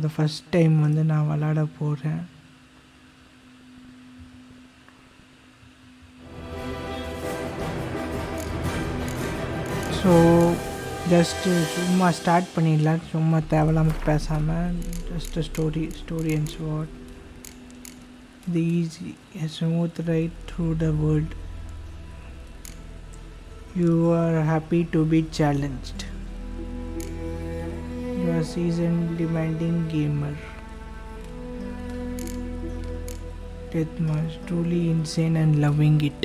the first time வந்து நான் விளையாட போகிறேன். ஸோ ஜஸ்ட்டு சும்மா ஸ்டார்ட் பண்ணிடலாம், சும்மா தேவையில்லாமல் பேசாமல். Just story and swat the easy smooth ride through the world. You are happy to be challenged. You are seasoned demanding gamer. Deathmatch truly insane and loving it.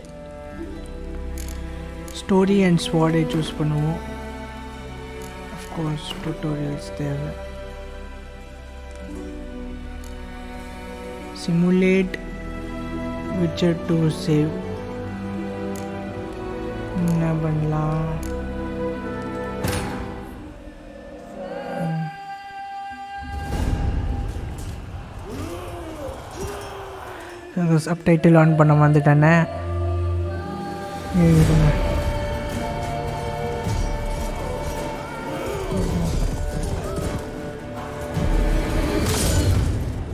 Story and SWOT choose பண்ணுவோம். Of course tutorials தேவை. Simulate Witcher 2 save. என்ன பண்ணலாம்? Subtitle on பண்ண வந்துட்டேனே.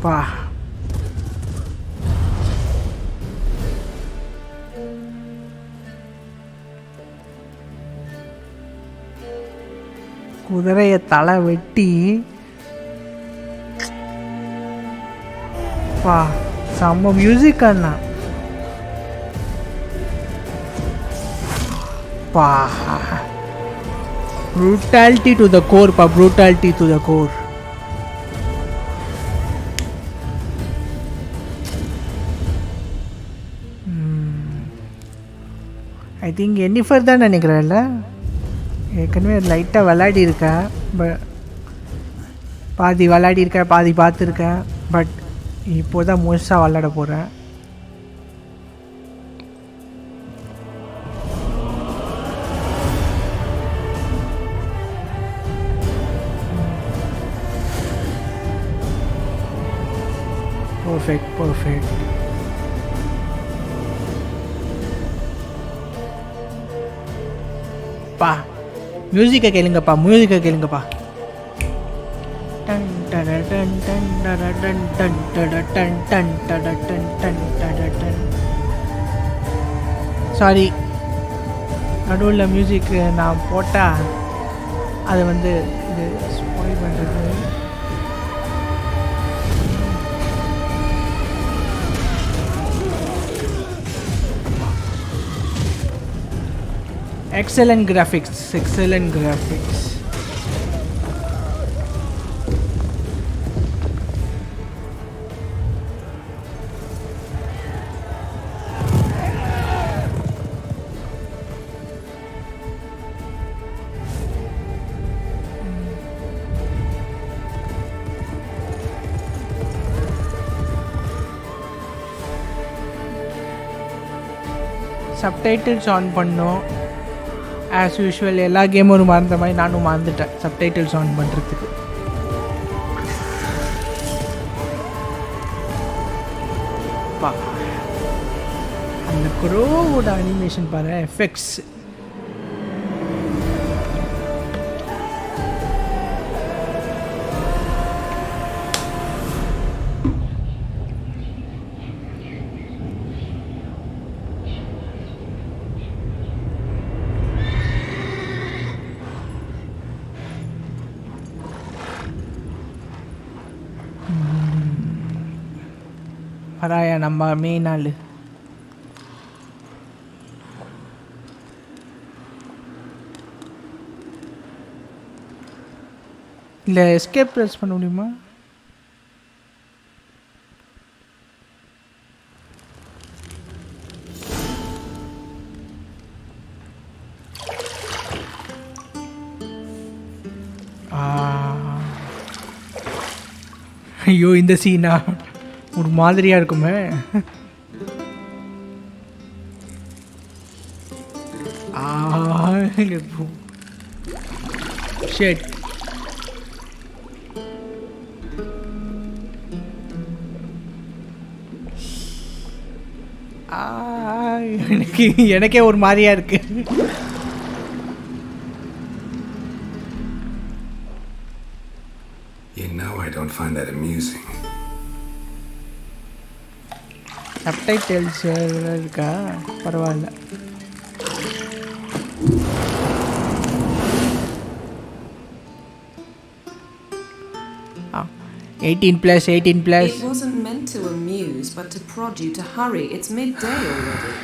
பா குதிரையை தலை வெட்டி பா செம்ம மியூசிக் அண்ணா. பா brutality to the core பா, brutality to the core. I think Yennefer தான் நினைக்கிறேன்ல, ஏற்கனவே லைட்டாக விளையாடி இருக்கேன். பாதி விளையாடி இருக்கேன், பாதி பார்த்துருக்கேன். பட் இப்போ தான் முழுசாக விளாட போகிறேன். பர்ஃபெக்ட். பா மியூசிக்கை கேளுங்கப்பா. சாரி, நடுவில் மியூசிக் நான் போட்டால் அது வந்து இது ஸ்பாயில் பண்ணுறது. Excellent graphics. சப்டைட்டில்ஸ் ஆன் பண்ணோம். ஆஸ் யூஷுவல் எல்லா கேமும் மறந்த மாதிரி நானும் மறந்துட்டேன் சப்டைட்டில்ஸ் ஆன் பண்ணுறதுக்கு. அந்த க்ரோவோட அனிமேஷன் பாரு, எஃபெக்ட்ஸ். வராயா நம்ம மெயின் ஆள். இல்லை எஸ்கேப் ப்ரெஸ் பண்ண முடியுமா? ஐயோ இந்த சீனா ஒரு மாதிரியாக இருக்குமே. ஷேட் எனக்கே ஒரு மாதிரியா இருக்கு. You know I don't find that amusing. Subtitles இருக்கா? பரவாயில்ல. ஆ 18+, 18+. It wasn't meant to amuse, but to prod you to hurry. It's midday already.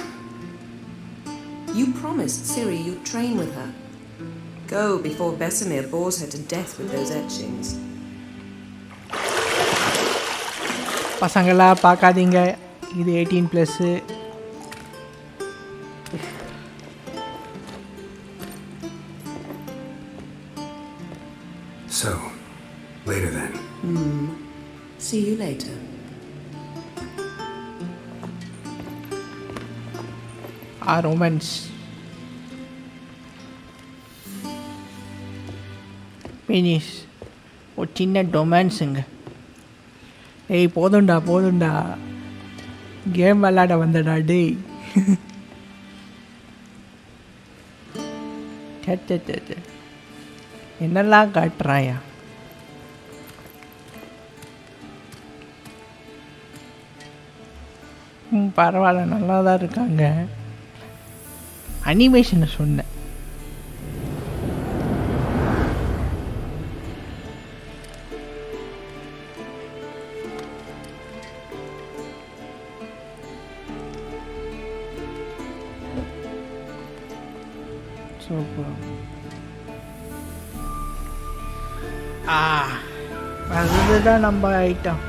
You promised Ciri you'd train with her. Go before Vesemir bores her to death with those etchings. பசங்களா பார்க்காதீங்க, இது 18+. So, later then. See you later. Romance finish. ஒரு சின்ன ரொமான்ஸுங்க. ஏய் போதும்டா game விளாட வந்தடா டேய். என்னெல்லாம் காட்டுறாயா? பரவாயில்ல, நல்லா தான் இருக்காங்க. அனிமேஷனை சொன்னேன். சூப்பர். அதுதான் நம்ம ஐட்டம்.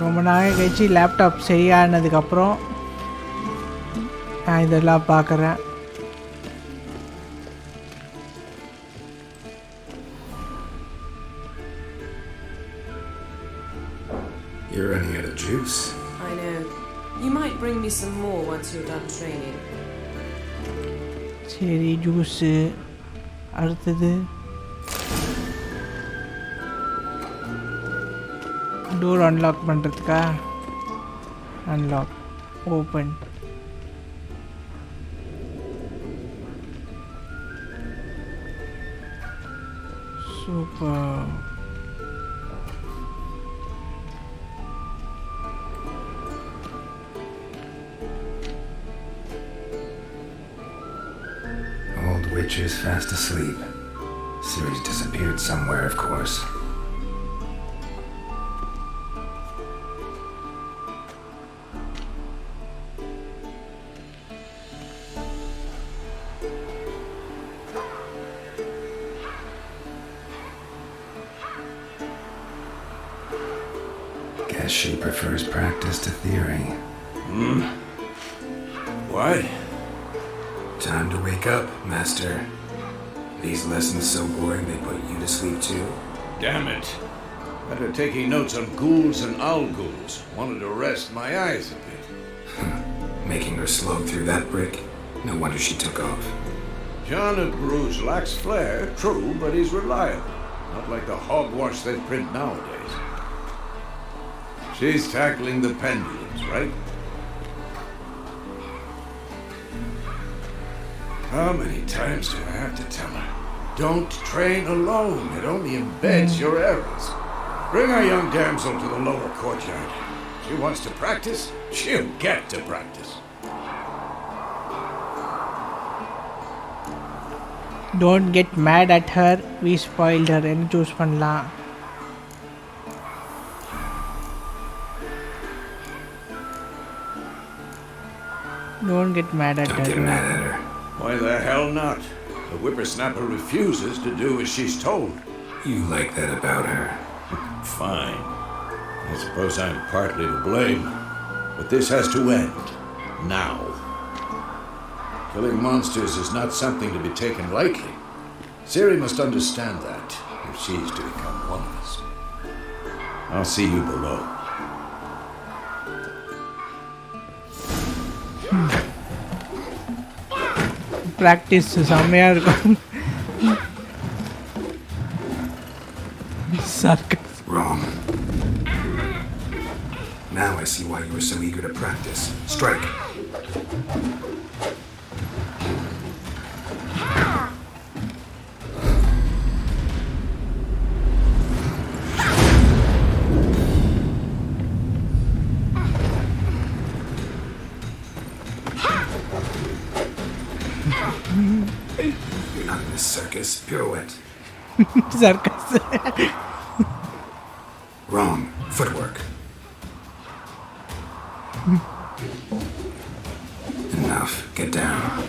ரொம்ப நாள் கழிச்சு லேப்டாப் சரியானதுக்கப்புறம் நான் இதெல்லாம் பார்க்குறேன். You're running out of juice. I know. You might bring me some more once you're done training. சரி, ஜூஸு. அடுத்தது டோர் அன்லாக் பண்ணுறதுக்கா? Unlock, open. Super. Old witch is fast asleep. Ciri's disappeared somewhere, of course. Guess she prefers practice to theory. What? Time to wake up, Master. These lessons so boring they put you to sleep too? Damn it. After taking notes on ghouls and owl ghouls, wanted to rest my eyes a bit. Making her slog through that brick? No wonder she took off. John of Bruges lacks flair, true, but he's reliable. Not like the hogwash they print nowadays. She's tackling the pendulums, right? How many times do I have to tell her? Don't train alone. It only embeds your errors. Bring our young damsel to the lower courtyard. She wants to practice, she'll get to practice. Don't get mad at her. We spoiled her. என்ன choose பண்ணலாம்? Don't get mad at Don't her. get mad at her. Why the hell not? The whippersnapper refuses to do as she's told. You like that about her. Fine. I suppose I'm partly to blame, but this has to end. Now. Killing monsters is not something to be taken lightly. Ciri must understand that, if she's to become one of us. I'll see you below. Practice செம்மையாக இருக்கும். Wrong. Now I see why you were so bit of practice. Strike. You're not in this circus. Pirouette. Circus. Wrong. Footwork. Enough. Get down.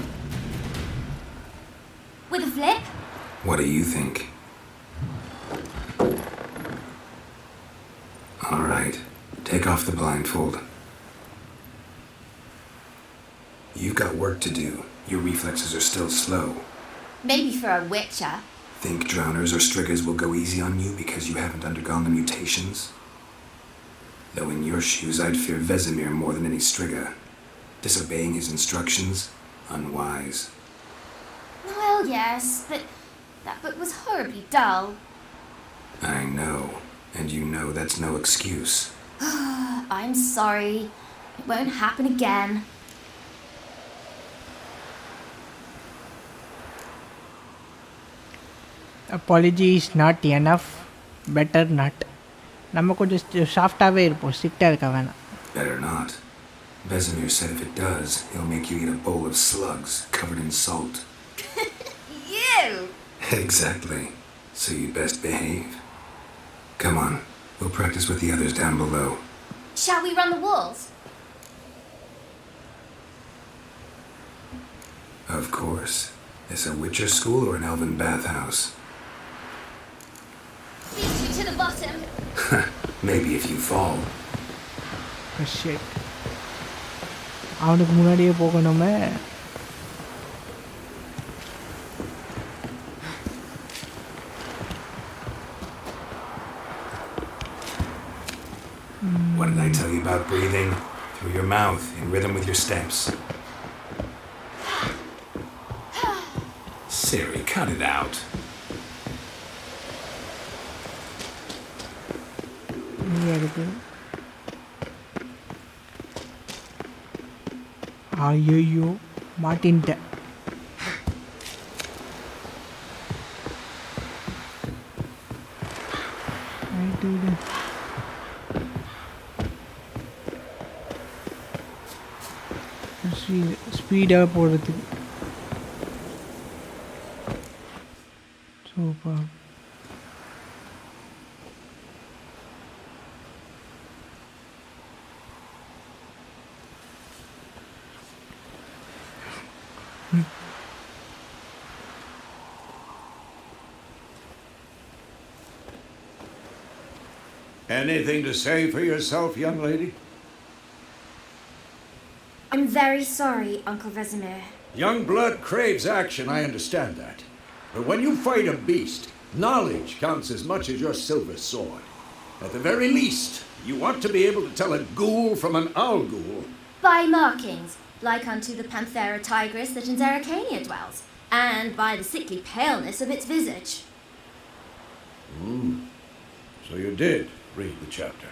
With a flip? What do you think? All right. Take off the blindfold. You've got work to do. Your reflexes are still slow. Maybe for a witcher. Think drowners or striggers will go easy on you because you haven't undergone the mutations? Though in your shoes, I'd fear Vesemir more than any strigger. Disobeying his instructions? Unwise. Well, yes, but that book was horribly dull. I know. And you know that's no excuse. I'm sorry. It won't happen again. Apology is not enough. Better not. நம்ம கொஞ்சம் சாஃப்டாகவே இருப்போம், ஸ்ட்ரிக்டாக இருக்க வேணாம். Better not. Vesemir said if it does, he'll make you eat a bowl of slugs covered in salt. You! Exactly. So you'd best behave. Come on. We'll practice with the others down below. Shall we run the walls? Of course. Is a Witcher school or an elven bathhouse? Beat you to the bottom. Maybe if you fall. Oh, shit. அவனுக்கு முன்னாடியே போகணுமே. What did I tell you about breathing? Through your mouth, in rhythm with your steps. Siri, cut it out. இங்கே இருக்கு. ஐயோ மாட்டின்ட்டேன். ஸ்பீடாக போடுறதுக்கு super. Anything to say for yourself, young lady? I'm very sorry, Uncle Vesemir. Young blood craves action, I understand that. But when you fight a beast, knowledge counts as much as your silver sword. At the very least, you want to be able to tell a ghoul from an owl ghoul. By markings, like unto the Panthera tigris that in Zerrikania dwells, and by the sickly paleness of its visage. So you did read the chapter.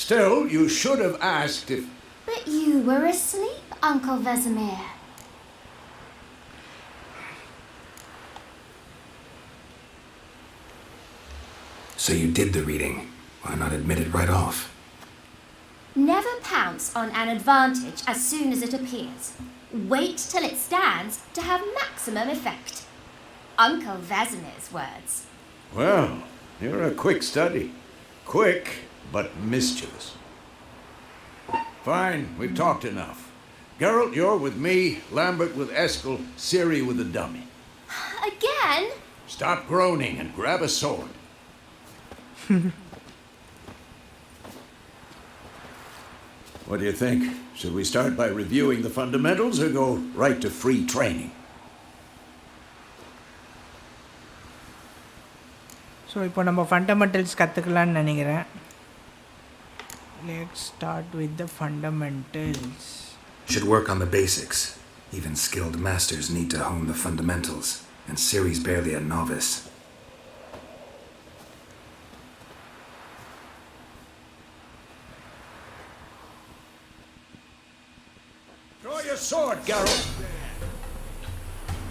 Still, you should have asked if... But you were asleep, Uncle Vesemir. So you did the reading. Why not admit it right off? Never pounce on an advantage as soon as it appears. Wait till it stands to have maximum effect. Uncle Vesemir's words. Well, you're a quick study. Quick, but mischievous. Fine, we've talked enough. Geralt, you're with me, Lambert with Eskel, Ciri with the dummy. Again? Stop groaning and grab a sword. What do you think? Should we start by reviewing the fundamentals or go right to free training? So இப்போ நம்ம fundamentals கற்றுக்கலான்னு நினைக்கிறேன். Let's start with the fundamentals. Should work on the basics. Even skilled masters need to hone the fundamentals, and Ciri's barely a novice. Draw your sword, Geralt.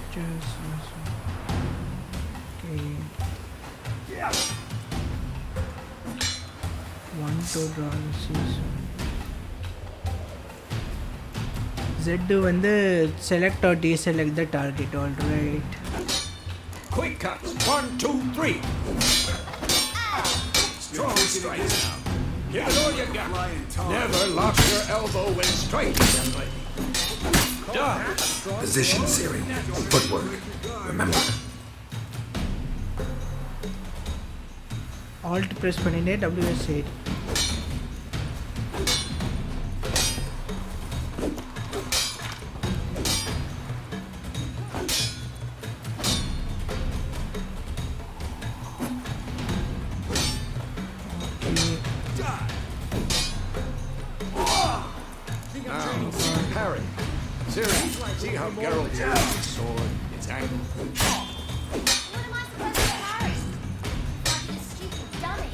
Okay. One to draw Z வந்து select or deselect the target. All right. Quick cuts. 1, 2, 3. Strong strikes now. Give it all you got. Never lock your elbow when striking somebody. Done. Position, Siri. Footwork. Remember. Alt press பண்ணினே WS8. Parry. Siri, see how Geralt uses his sword, its angle. What am I supposed to carry? Like a stupid dummy.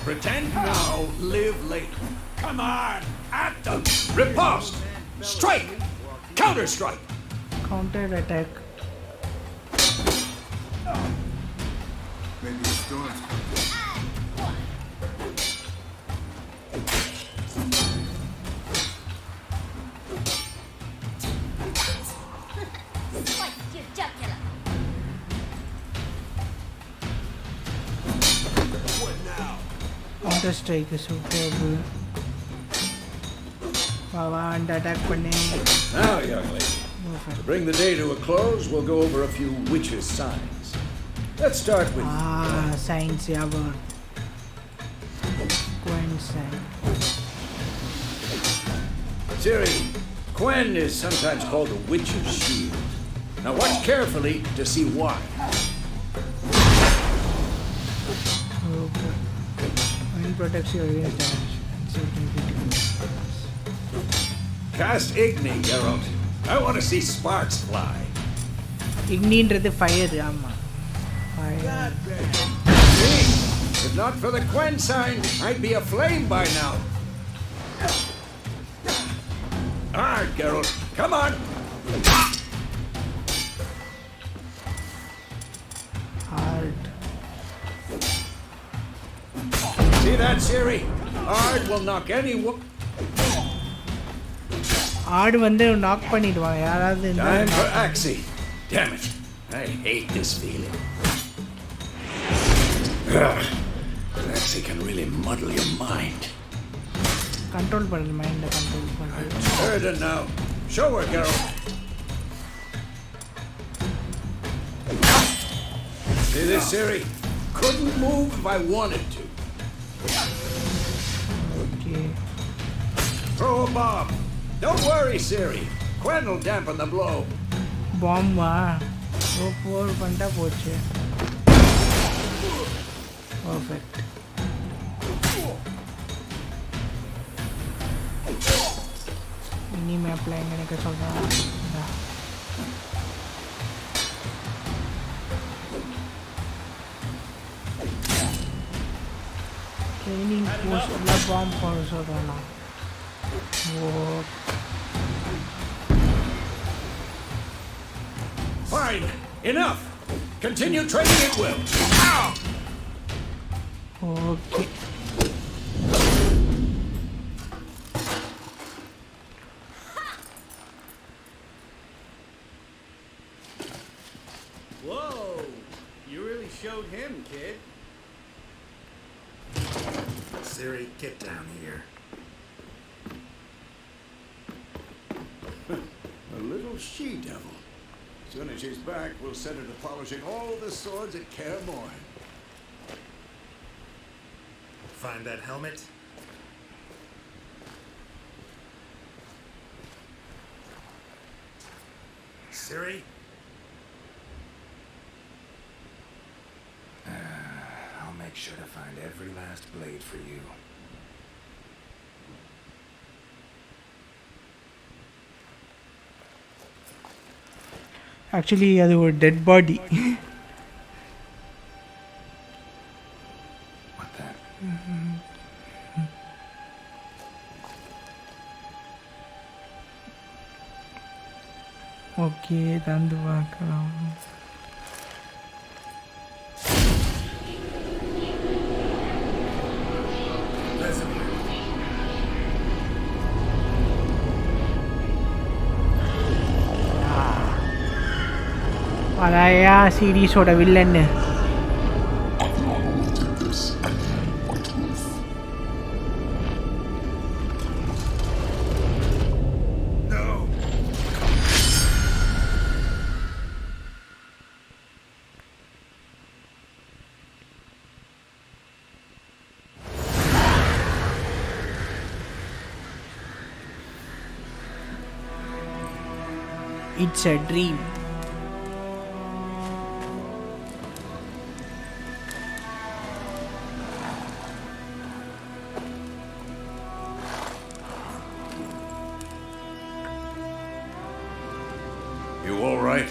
Pretend now, live later. Come on, at them. Riposte. Strike. Counter strike. Counter attack. Maybe the storm's Spike your jugular. Counter strike superb. Wow, and attack பண்ணே. Now, young lady, Perfect. to bring the day to a close, we'll go over a few witches' signs. Let's start with Science Yavar. Coin sign. Siri. Quen is sometimes called the witch's shield. Now watch carefully to see why. Okay. Coin protects you against damage. Cast Igni, Geralt. I want to see sparks fly. Igniன்றது fire ஆமா. Fire. See? If not for the Quen sign, I'd be aflame by now. Alright, Geralt. Come on. Hard. See that, Siri? Ard will knock any ஆடு வந்து knock பண்ணிடுவான் யாராவது Time for Axie. Damn it. I hate this feeling. Axie can really muddle your mind. Control பண்ணுது மைண்டை control பண்ணுது. Heard her now. Show her, Geralt. See this, Siri? Couldn't move if I wanted to. Okay. Throw a bomb. Don't worry, Siri. Quen will dampen the blow. பாம்பா ஓ போர் பண்ணிட்டா போச்சு. Perfect. Mini மேப்ல எங்க நிக்க சொல்றான். ட்ரைனிங் போஸ்ட்ல பாம்பு போட சொல்றானா. ஓ Fine. Enough. Continue training at will. Ow! Okay. Whoa! You really showed him, kid. Siri, get down here. A little she-devil. As soon as she's back, we'll set her to polishing all the swords at Kaer Morhen. Find that helmet? Siri? I'll make sure to find every last blade for you. Actually அது ஒரு dead body. What that? Okay தந்து பார்க்கலாம். Malaya சீரீஸோட வில்லன்னு. It's a dream. You all right?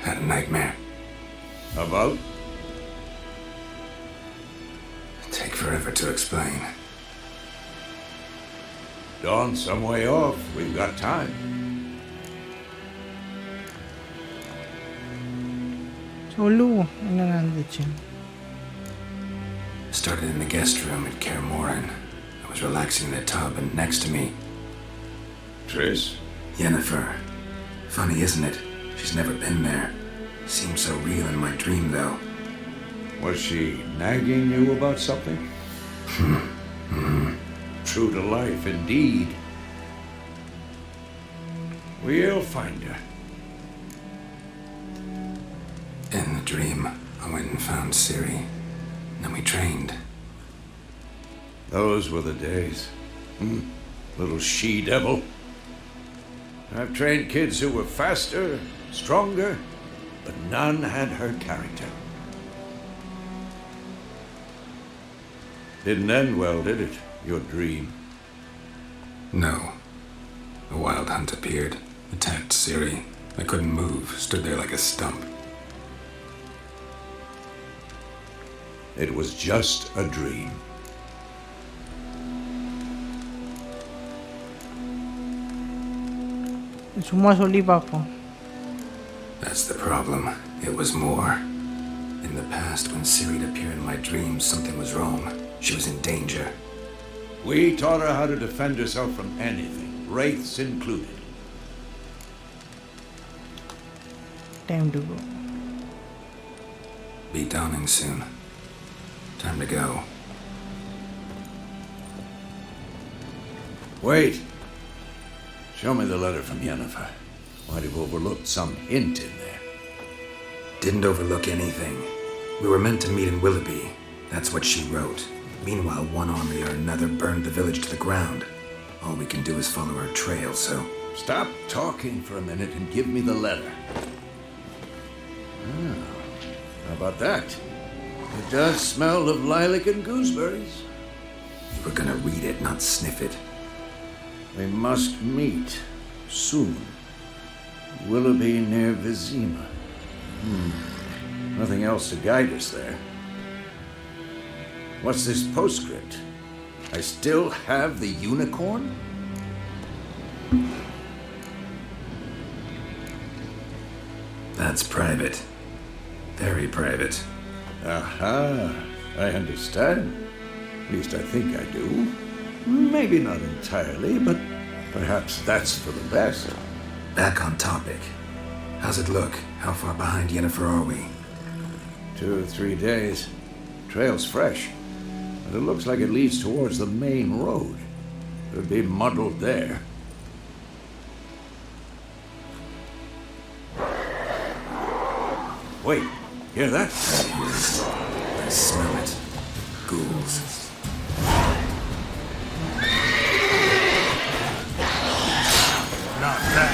Had a nightmare. About? Take forever to explain. Dawn's some way off. We've got time. சொல்லு என்ன நடந்துச்சு. Started in the guest room at Kaer Morhen. I was relaxing in the tub, and next to me, Triss? Yennefer. Funny, isn't it? She's never been there. Seemed so real in my dream, though. Was she nagging you about something? True to life, indeed. We'll find her. In the dream, I went and found Ciri. Then we trained. Those were the days. Little she-devil. I've trained kids who were faster, stronger, but none had her character. Didn't end well, did it? Your dream? No. A wild hunt appeared, attacked Ciri. I couldn't move, stood there like a stump. It was just a dream. சும்மா சொல்லி பார்ப்போம். That's the problem. It was more. In the past, when Ciri appeared in my dreams, something was wrong. She was in danger. We taught her how to defend herself from anything, wraiths included. Time to go. Be dawning soon. Time to go. Wait. Show me the letter from Yennefer. Might have overlooked some hint in there. Didn't overlook anything. We were meant to meet in Willoughby. That's what she wrote. Meanwhile, one army or another burned the village to the ground. All we can do is follow her trail, so... Stop talking for a minute and give me the letter. How about that? It does smell of lilac and gooseberries. You were gonna read it, not sniff it. We must meet soon. Willoughby near Vizima. Nothing else to guide us there. What's this postscript? I still have the unicorn? That's private. Very private. Aha, I understand. At least I think I do. Maybe not entirely, but perhaps that's for the best. Back on topic. How's it look? How far behind Yennefer are we? 2 or 3 days. Trail's fresh, but it looks like it leads towards the main road. Could be muddled there. Wait, hear that? I smell it. Ghouls. Not that.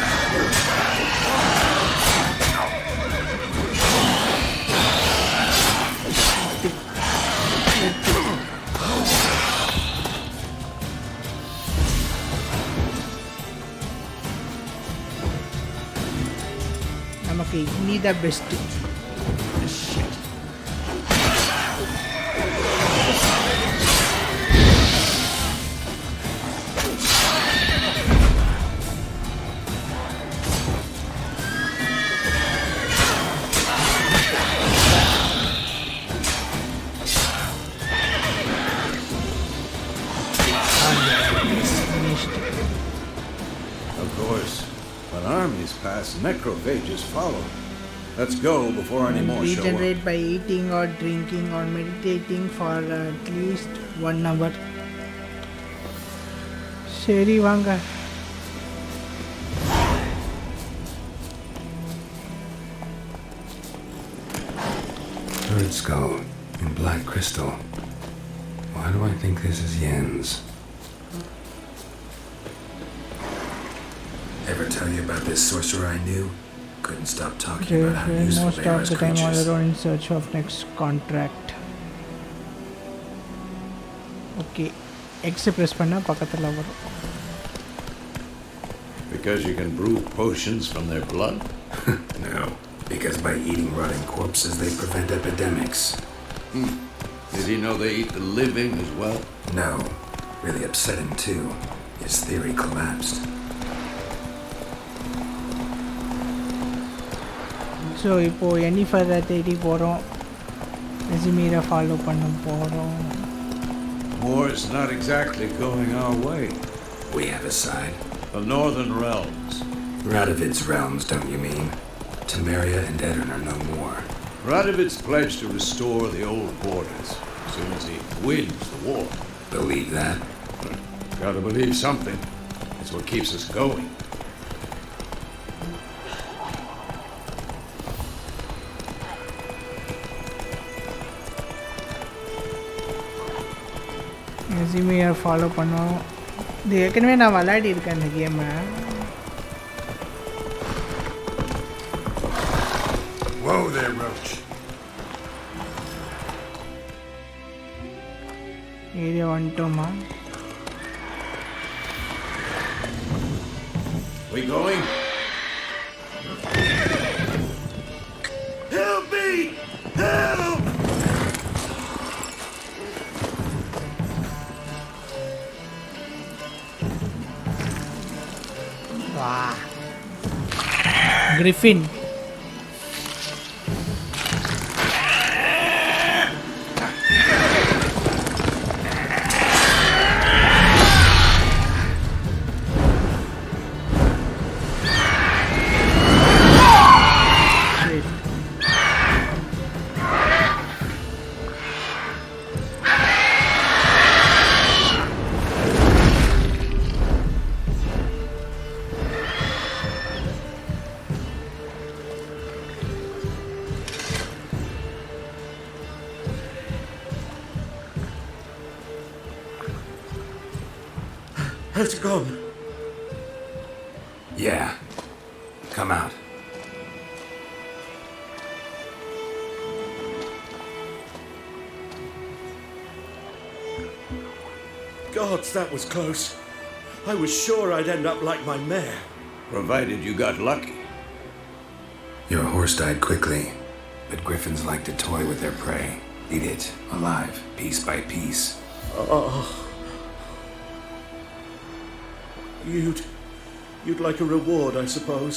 நமக்கு நீ தான் best. course, when armies pass, necrophages follow. Let's go before any more show up. Regenerate by eating or drinking or meditating for at least 1 hour. சரி வாங்க. Bird skull and black crystal. Why do I think this is Yen's? Ever tell you about this sorcerer I knew? Couldn't stop talking They about how spend useful most they are of as the time on creatures. their own in search of next contract. Okay, X press பண்ணா பக்கத்துல வரும். Because you can brew potions from their blood? No, because by eating rotting corpses they prevent epidemics. Did he know they eat the living as well? No, really upsetting too. His theory collapsed. So இப்போது any further தேடி போகிறோம். ரெசிமீரை follow பண்ண போகிறோம். War's not exactly going our way. We have a side. The Northern Realms. Radovid's realms, don't you mean? Temeria and Edirn are no more. Radovid's pledged to restore the old borders as soon as he wins the war. Believe that? Gotta believe something. It's what keeps us going. ரெசிமீரை follow பண்ணோம். இது ஏற்கனவே நான் விளையாடி இருக்கேன் இந்த கேமை. Whoa there, Roach. Area வந்துட்டோமா? We going? Help me! Help! வா griffin. Has it gone? Yeah. Come out. Gods, that was close. I was sure I'd end up like my mare. Provided you got lucky. Your horse died quickly, but griffins like to toy with their prey. Eat it, alive, piece by piece. Oh. You'd like a reward, I suppose.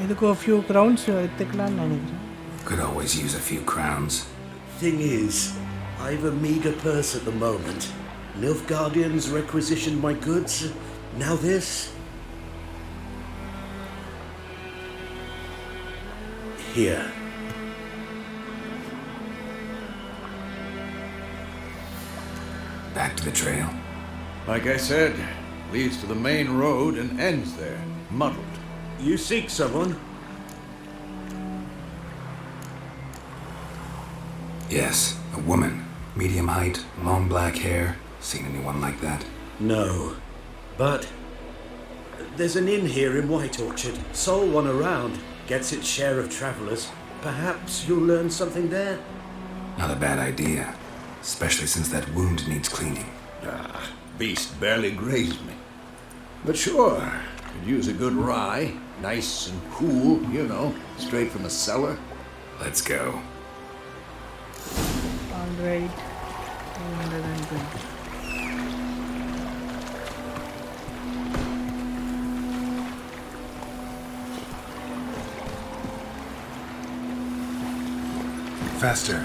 இதுக்கு ஒரு few grounds எடுத்துக்கலாம்னு நினைக்கிறேன். Could always use a few crowns. Thing is, I've a meager purse at the moment. Nilfgaardians requisitioned my goods. Now this. Here. Back to the trail. Like I said, leads to the main road and ends there, muddled. You seek someone? Yes, a woman. Medium height, long black hair. Seen anyone like that? No. But there's an inn here in White Orchard. Sole one around. Gets its share of travellers. Perhaps you'll learn something there? Not a bad idea. Especially since that wound needs cleaning. Beast barely grazed me. But sure, could use a good rye. Nice and cool, you know, straight from the cellar. Let's go. All right. 220. Faster.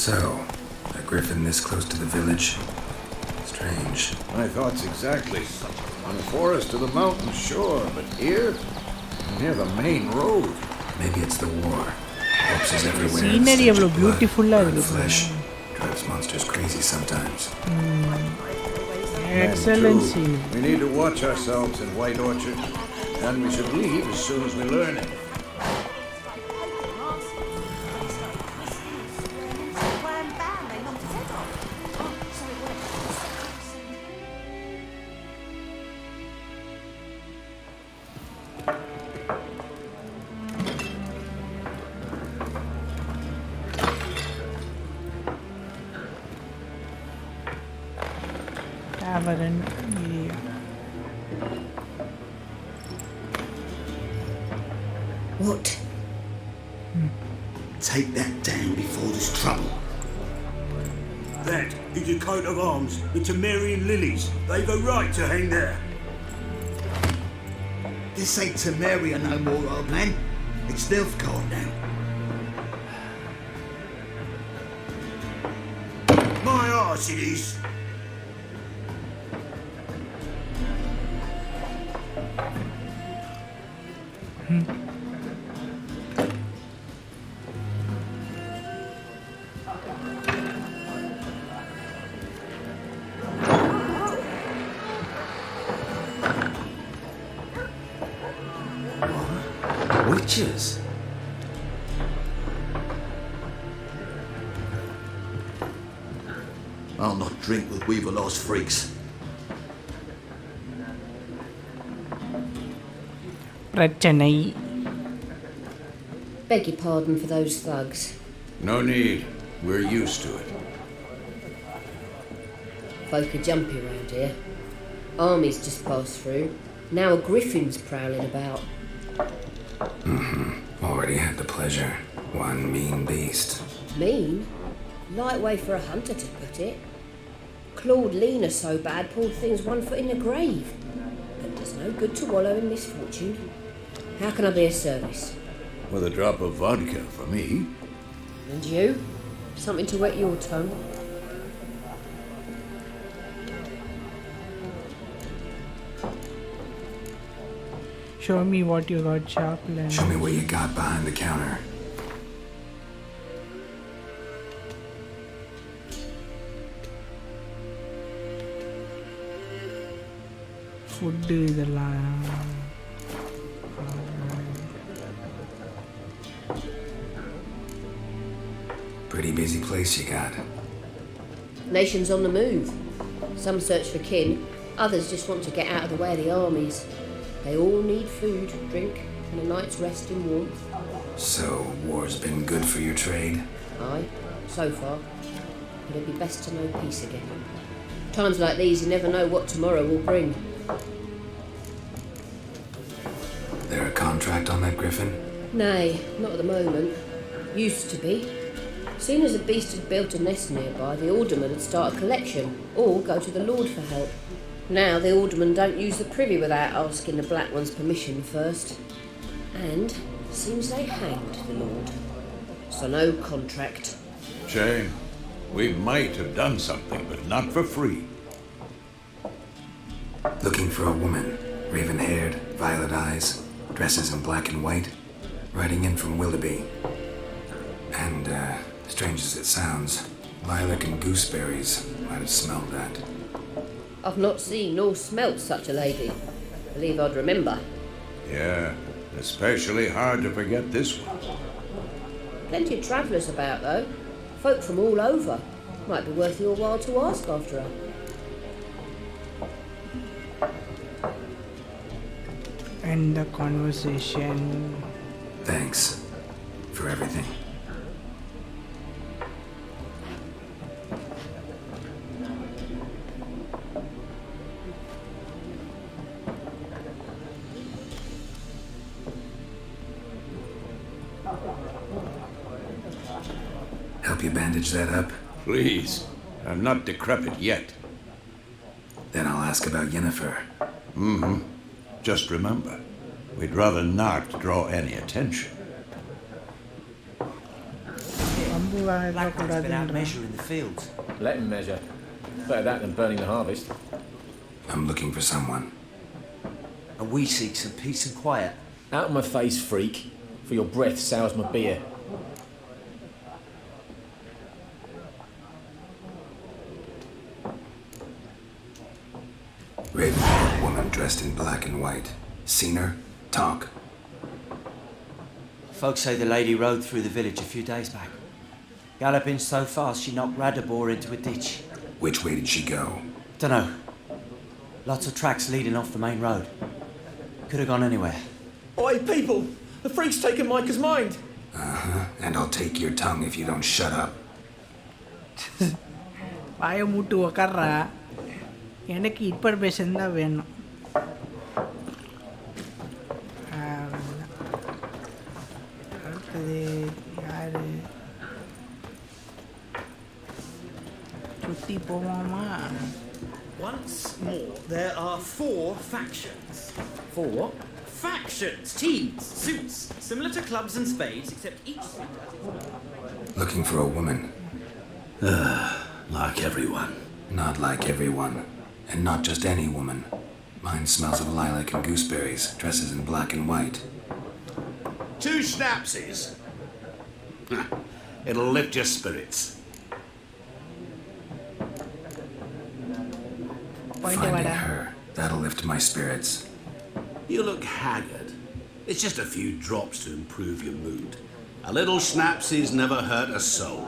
So, a griffin this close to the village? Strange. My thoughts exactly. On the forest to the mountain, sure, but here? Near the main road. Maybe it's the war. Corpses everywhere. Scenery stench எவ்வளவு of blood, beautiful-ஆ burnt இருக்கு. flesh. Drives monsters crazy sometimes. Excellent And two, scene. we need to watch ourselves in White Orchard, and we should leave as soon as we learn it. Tavern area. What? Take that down before there's trouble. That is a coat of arms. It's a Marian Lilies. They've a right to hang there. This ain't Temeria no more, old man. It's Nilfgaard now. My arse it is. Witches? I'll not drink with Weaverlaw's freaks. பிரச்சனை. Beg your pardon for those thugs. No need. We're used to it. Folk are jumpy around here. Armies just passed through. Now a griffin's prowling about. Already had the pleasure. One mean beast. Mean? Light way for a hunter to put it. Clawed Lena so bad, poor thing's 1 foot in the grave. But there's no good to wallow in misfortune. How can I be of service? With a drop of vodka for me. And you? Something to wet your tongue? Show me what you got, Chaplain. Show me what you got behind the counter. Food இதெல்லாம். Pretty busy place you got. Nations on the move. Some search for kin, others just want to get out of the way of the armies. They all need food, drink, and a night's rest in warmth. So, war's been good for your trade? Aye, so far. But it'd be best to know peace again. Times like these, you never know what tomorrow will bring. There a contract on that griffin? Nay, not at the moment. Used to be. Soon as the beast had built a nest nearby, the alderman would start a collection, or go to the Lord for help. Now the aldermen don't use the privy without asking the Black One's permission first. And seems they hanged the Lord. So no contract. Shame. We might have done something, but not for free. Looking for a woman. Raven-haired, violet eyes, dresses in black and white. Riding in from Willoughby. And, strange as it sounds, lilac and gooseberries might have smelled that. I've not seen nor smelt such a lady. Believe I'd remember. Yeah, especially hard to forget this one. Plenty of travellers about, though. Folk from all over. Might be worth your while to ask after her. End the conversation. Thanks for everything. Help you bandage that up? Please. I'm not decrepit yet. Then I'll ask about Yennefer. Just remember, we'd rather not draw any attention. ரொம்ப Black man's been out measuring the fields. Let him measure. Better that than burning the harvest. I'm looking for someone. And we seek some peace and quiet. Out of my face, freak. For your breath sours my beer. Raven, woman dressed in black and white. Seen her? Talk. Folks say the lady rode through the village a few days back. Galloping so fast she knocked Radabor into a ditch. Which way did she go? Dunno. Lots of tracks leading off the main road. Could have gone anywhere. Oi, people! The freak's taken Micah's mind! And I'll take your tongue if you don't shut up. வாயை மூட்டு உக்கார்றா. எனக்கு information தான் வேணும். அடுத்தது யாரு? சுற்றி போவோமா? Once more, there are 4 factions. 4 what? Factions! Teams! Suits! Similar to clubs and spades, except each... Looking for a woman. Like everyone. Not like everyone. And not just any woman. Mine smells of lilac and gooseberries, dresses in black and white. 2 schnapsies. It'll lift your spirits. Finding her, that'll lift my spirits. You look haggard. It's just a few drops to improve your mood. A little schnapsies never hurt a soul.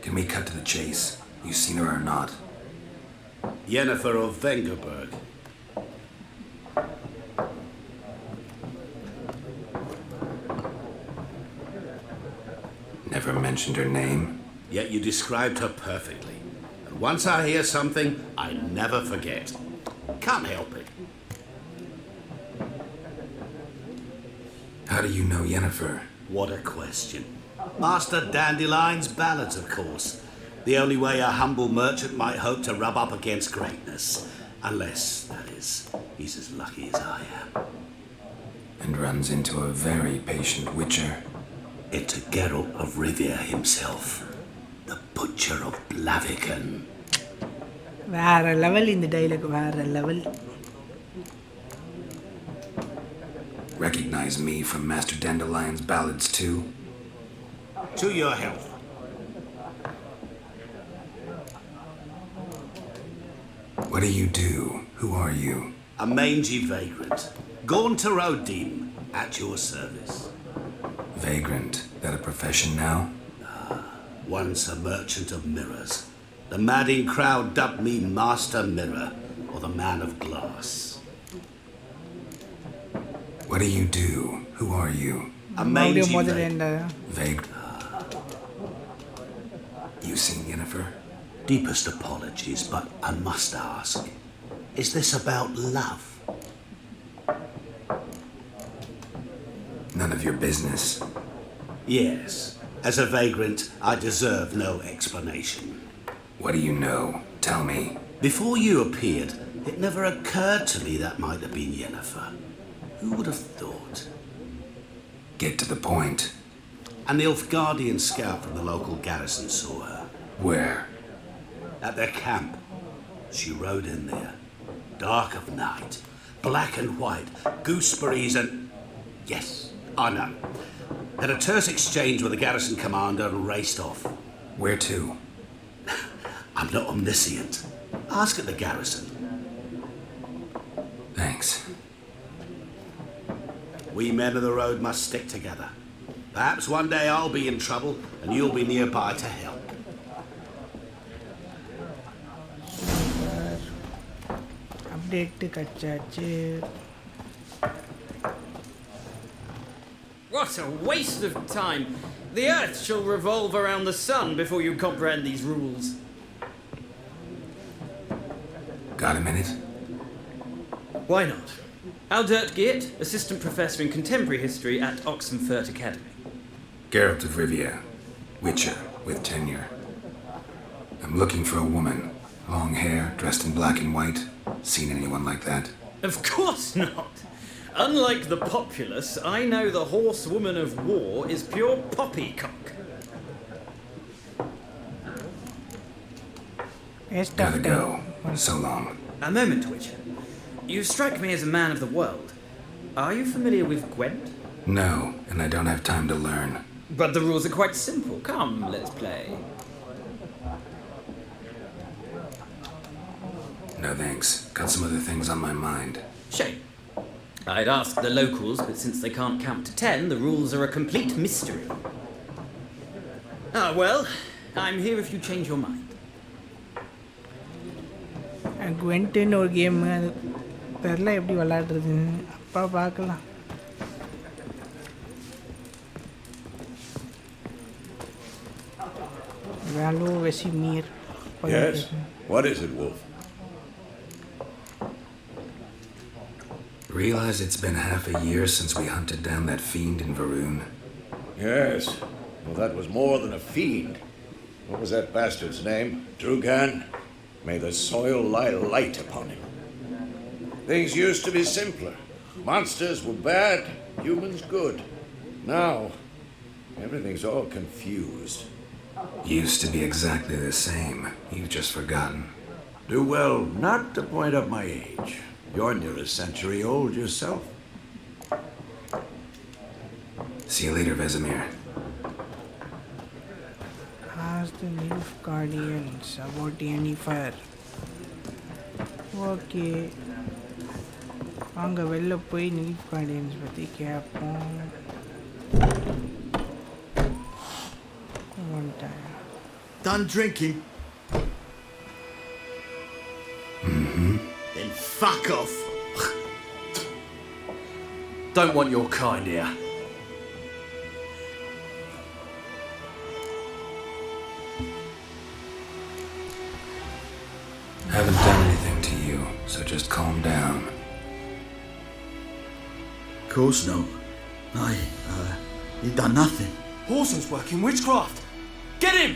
Can we cut to the chase? You seen her or not? Yennefer of Vengerberg. Never mentioned her name. Yet you described her perfectly. And once I hear something, I never forget. Can't help it. How do you know Yennefer? What a question. Master Dandelion's ballads, of course. The only way a humble merchant might hope to rub up against greatness. Unless, that is, he's as lucky as I am. And runs into a very patient witcher. It's Geralt of Rivia himself. The Butcher of Blaviken. வேற level இந்த dialogue, வேற level. Recognize me from Master Dandelion's ballads too? To your health. What do you do? Who are you? A mangy vagrant. Gone to Rodim, at your service. Vagrant? That a profession now? Once a merchant of mirrors. The madding crowd dubbed me Master Mirror, or the Man of Glass. What do you do? Who are you? A mangy vagrant. Vagrant. You seen Yennefer? Deepest apologies, but I must ask, is this about love? None of your business. Yes. As a vagrant, I deserve no explanation. What do you know? Tell me. Before you appeared, it never occurred to me that might have been Yennefer. Who would have thought? Get to the point. An Nilfgaardian scout from the local garrison saw her. Where? At their camp. She rode in there. Dark of night. Black and white. Gooseberries and... Yes, I know. Had a terse exchange with the garrison commander and raced off. Where to? I'm not omniscient. Ask at the garrison. Thanks. We men of the road must stick together. Perhaps one day I'll be in trouble and you'll be nearby to help. Update கச்சாச்சு. What a waste of time! The Earth shall revolve around the sun before you comprehend these rules. Got a minute? Why not? Aldert Geert, Assistant Professor in Contemporary History at Oxenfurt Academy. Geralt of Rivia, Witcher with tenure. I'm looking for a woman. Long hair, dressed in black and white. Seen anyone like that? Of course not! Unlike the populace, I know the horsewoman of war is pure poppycock. Waste Gotta of go. time. So long. A moment, Witcher. You strike me as a man of the world. Are you familiar with Gwent? No, and I don't have time to learn. But the rules are quite simple. Come, let's play. No thanks. Got some other things on my mind. Shame. I'd ask the locals, but since they can't count to 10, the rules are a complete mystery. Ah, well, I'm here if you change your mind. குவென்ட்டுன்னு ஒரு game அது தெரில எப்படி விளாடுறதுன்னு அப்பா பார்க்கலாம். Valo Vesimir. Yes? What is it, Wolf? Realize it's been half a year since we hunted down that fiend in Varun? Yes. Well, that was more than a fiend. What was that bastard's name? Drugan? May the soil lie light upon him. Things used to be simpler. Monsters were bad, humans good. Now, everything's all confused. Used to be exactly the same. You've just forgotten. Do well not to point up my age. You're near a century old yourself. See you later, Vesemir. Ask the Leaf Guardians about Yennefer. Okay வாங்க வெளில போய் leaf guardians பற்றி கேட்போம். Done drinking? Mm-hmm. Then fuck off. Don't want your kind here. Haven't done anything to you, so just calm down. Of course no. You've done nothing. Horson's working witchcraft. Get him!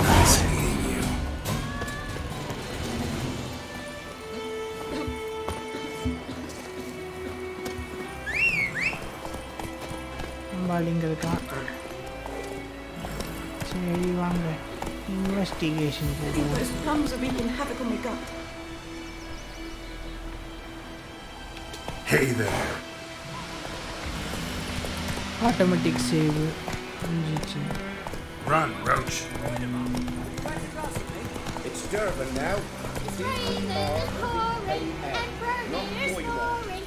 Nice meeting you. அம்பாலிங்க இருக்கான். சரி வாங்க investigation போடுவோம். Those plums are wreaking havoc on my gut. Hey there. Automatic save முடிஞ்சிச்சு. Run, Roach. It's Durban now. Raining and pouring and burning is pouring.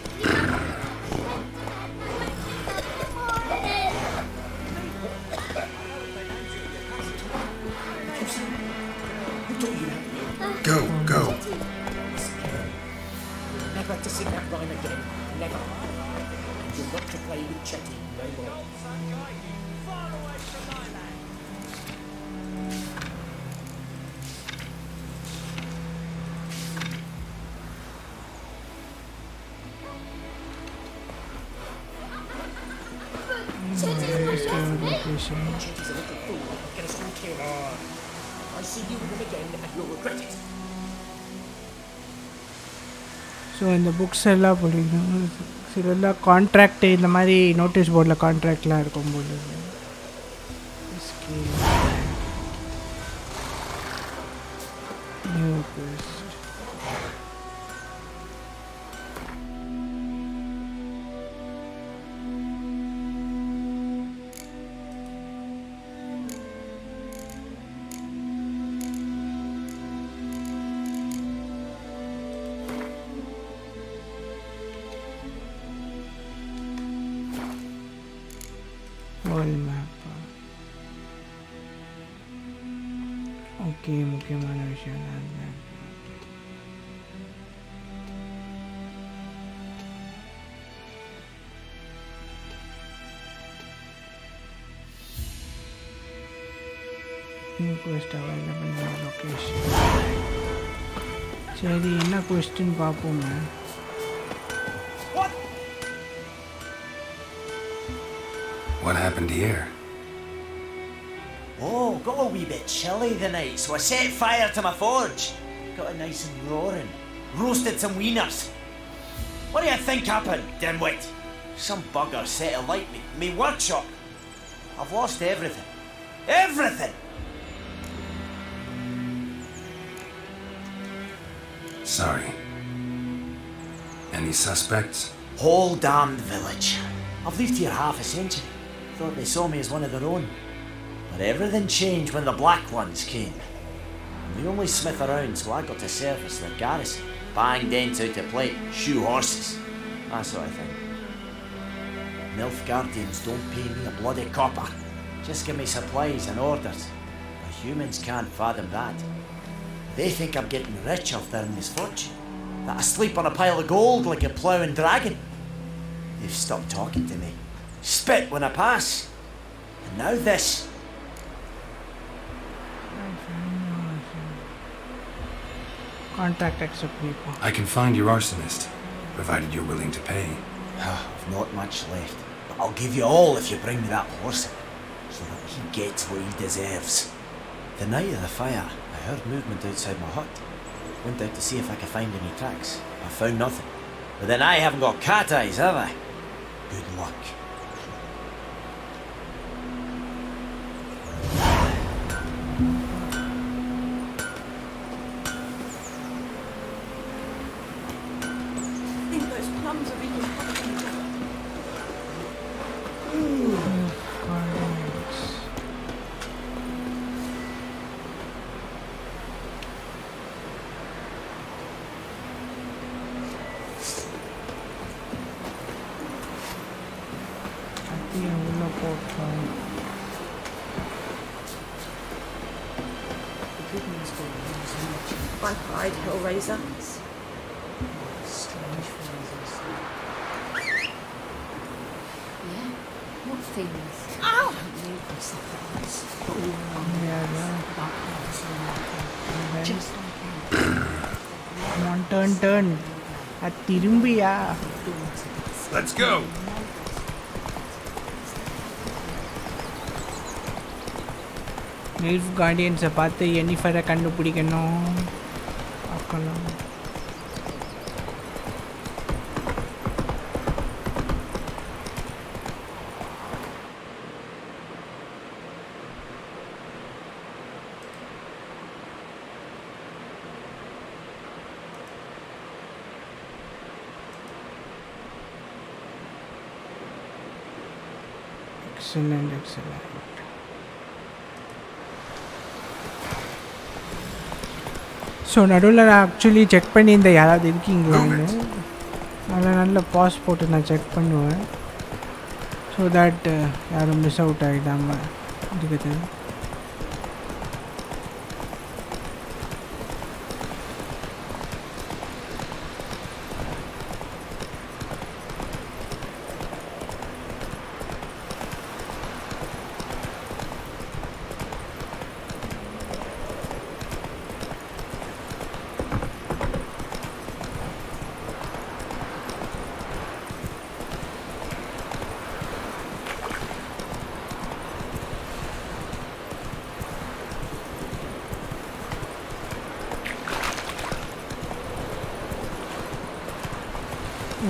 Go, go. Never to sing that rhyme again. Never. You're not to play with Chetty no more. Location Chetty's a little fool. Get us all killed. I see you with him again and you'll regret it. So இந்த books எல்லாம் படிக்கணும். சிலெல்லாம் contract இந்த மாதிரி notice போர்டில் கான்ட்ராக்ட்லாம் இருக்கும் போது new quest. World மேப்பா. Okay முக்கியமான விஷயம் தான். New quest available location. சரி என்ன question பார்ப்போங்க. What happened here? Oh, got a wee bit chilly the night, so I set fire to my forge. Got it nice and roaring. roasted some wieners. What do you think happened, dimwit? Some bugger set alight me workshop. I've lost everything. Everything! Sorry. Any suspects? Whole damned village. I've lived here half a century. Thought they saw me as one of their own. But everything changed when the Black Ones came. I'm the only smith around, so I got to service their garrison. Bang dents out to plate, shoe horses. That sort of thing. MILF Guardians don't pay me a bloody copper. Just give me supplies and orders. The humans can't fathom that. They think I'm getting rich off their misfortune. That I sleep on a pile of gold like a ploughing dragon. They've stopped talking to me. Spit when I pass. And now this. Contact accept people. I can find your arsonist, provided you're willing to pay. I've not much left, but I'll give you all if you bring me that horse, so that he gets what he deserves. The night of the fire, I heard movement outside my hut. Went out to see if I could find any tracks. I found nothing. But then I haven't got cat eyes, have I? Good luck. I hide, Hellraiser. Yeah? What things? Ow! Come on, turn. Tirumbiya. Let's go! MILF Guardians பார்த்து எனிஃபரை கண்டுபிடிக்கணும். பார்க்கலாம். Excellent. So நடுவில் நான் actually check பண்ணியிருந்தேன் யாராவது இருக்கீங்களான்னு. அதில் நல்ல பாஸ் போட்டு நான் செக் பண்ணுவேன். ஸோ தட் யாரும் மிஸ் அவுட் ஆகிடாமல் இருக்குது.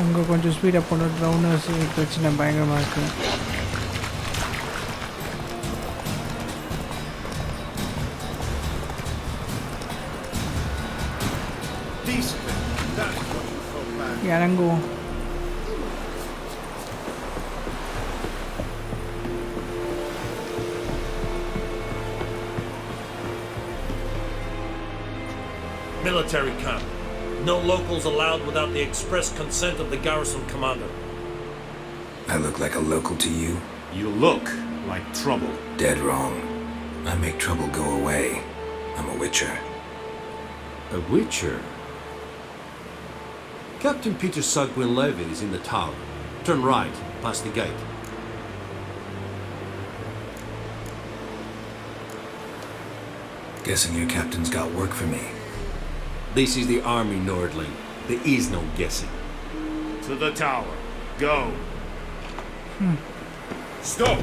உங்கள் கொஞ்சம் ஸ்பீடாக போகணும். ட்ரௌனர்ஸ் பிரச்சனை பயங்கரமாக இருக்குது. இறங்குவோம். Military camp. No locals allowed without the express consent of the garrison commander. I look like a local to you? You look like trouble. Dead wrong. I make trouble go away. I'm a witcher. A witcher? Captain Peter Sugwin Levy is in the town. Turn right, past the gate. Guessing your captain's got work for me. This is the army, Nordling. There is no guessing. To the tower. Go. Stop!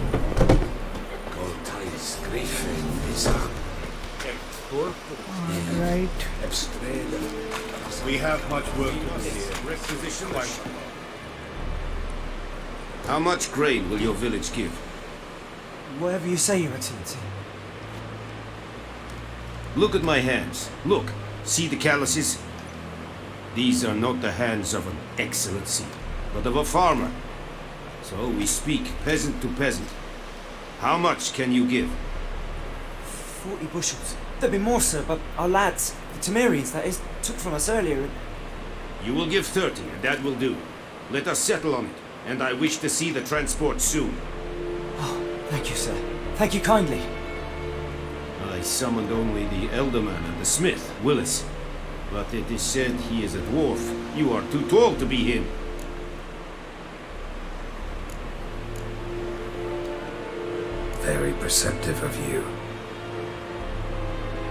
Goltais Griffin is up. Right. We have much work to do here. Requisition How much grain will your village give? Whatever you say, Your Excellency. Look at my hands. Look. See the calluses? These are not the hands of an excellency, but of a farmer. So we speak peasant to peasant. How much can you give? 40 bushels. There'd be more, sir, but our lads, the Temerians, that is, took from us earlier. You will give 30, and that will do. Let us settle on it, and I wish to see the transport soon. Oh, thank you, sir. Thank you kindly. I summoned only the elderman and the smith, Willis. But it is said he is a dwarf. You are too tall to be him. Very perceptive of you.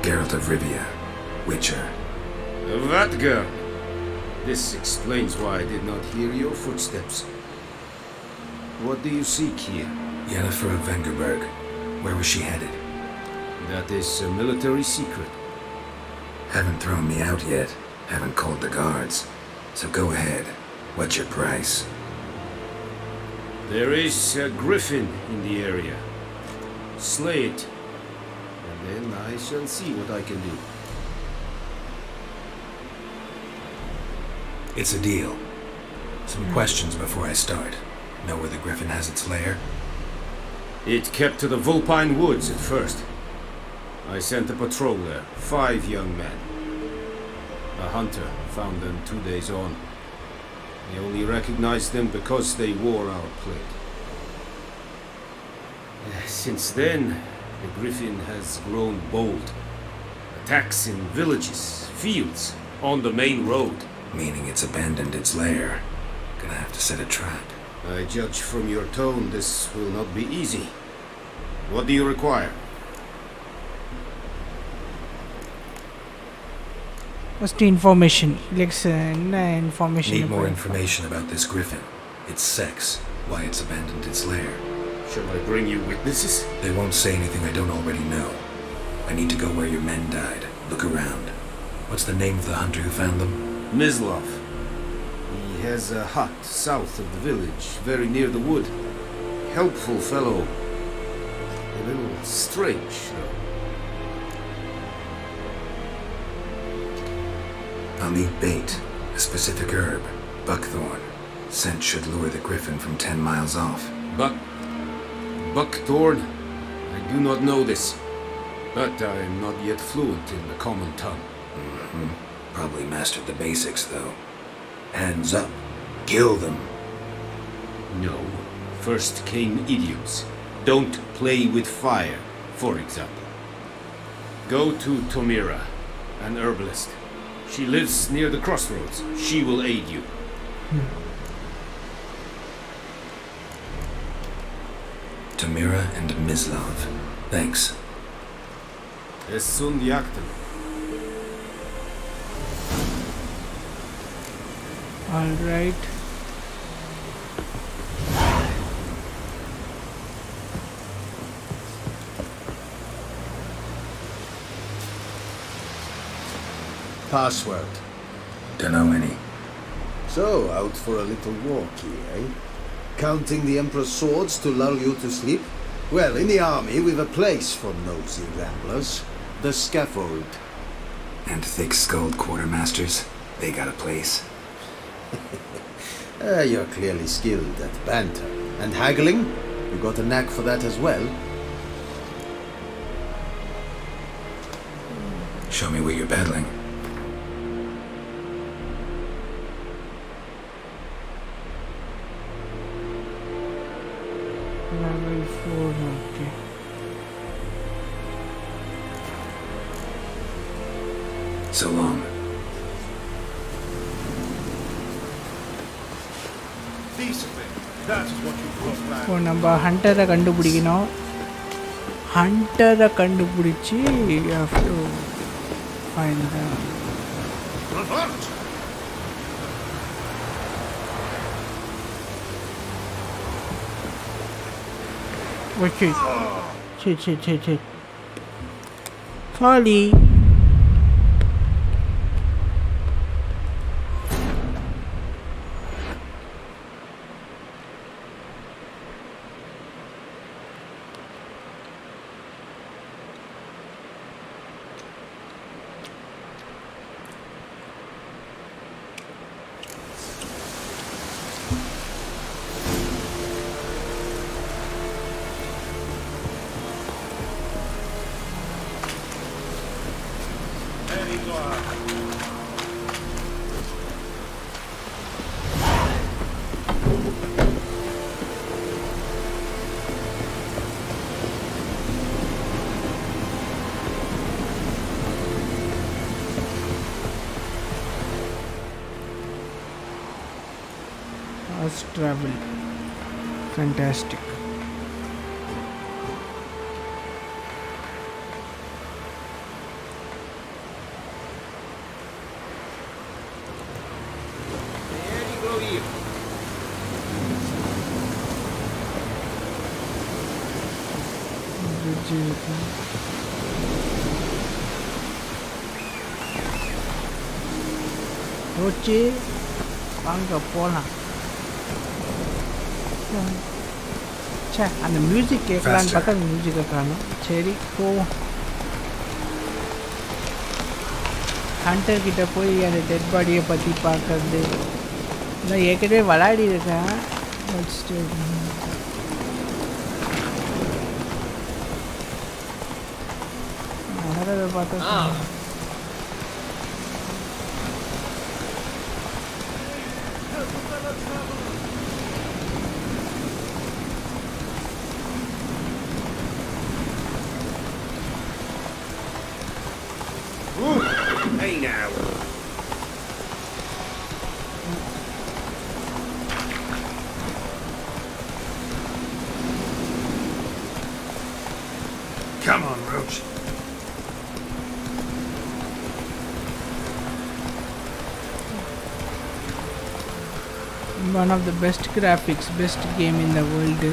Geralt of Rivia, Witcher. That girl. This explains why I did not hear your footsteps. What do you seek here? Yennefer of Vengerberg. Where was she headed? That is a military secret. Haven't thrown me out yet. Haven't called the guards. So go ahead. What's your price? There is a griffin in the area. Slay it. And then I shall see what I can do. It's a deal. Some questions before I start. Know where the griffin has its lair? It kept to the Vulpine Woods at first. I sent a patrol there, 5 young men. A hunter found them 2 days on. I only recognized them because they wore our plate. Since then, the griffin has grown bold. Attacks in villages, fields, on the main road. Meaning it's abandoned its lair. Gonna have to set a trap. I judge from your tone this will not be easy. What do you require? First information. Information. Need more information about this griffin. Its sex. Why it's abandoned its lair. Shall I bring you witnesses? They won't say anything I don't already know. I need to go where your men died. Look around. What's the name of the hunter who found them? Mislov. He has a hut south of the village, very near the wood. Helpful fellow. A little strange, though. I'll need bait. A specific herb. Buckthorn. Scent should lure the griffin from 10 miles off. Buckthorn? I do not know this. But I am not yet fluent in the common tongue. Probably mastered the basics, though. Hands up. Kill them. No. First came idioms. Don't play with fire, for example. Go to Tomira, an herbalist. She lives near the crossroads. She will aid you. Tomira and Mislov. Thanks. Essun yakten. Alright. Password. Dunno any. So, out for a little walk here, eh? Counting the Emperor's swords to lull you to sleep? Well, in the army, we've a place for nosy ramblers. The scaffold. And thick-skulled quartermasters. They got a place. You're clearly skilled at banter. And haggling? You got a knack for that as well? Show me where you're battling. Level 4, okay. So long. இப்போ நம்ம ஹண்டரை கண்டுபிடிக்கணும். ஹண்டரை கண்டுபிடிச்சி have to find them. Okay சரி Sorry. Fast travel. Fantastic. ஓச்சி வாங்க போகலாம். சே அந்த music கேட்கலான்னு பார்த்தா அந்த மியூசிக்கை காணும். சரி போவோம். ஹண்டர் கிட்ட போய் அந்த டெட் பாடியை பற்றி பார்க்கறது. நான் ஏற்கனவே விளையாடி இருக்கேன். நடக்கிறத பார்த்தா Hey now. Come on, Roach. One of the best graphics, best game in the world.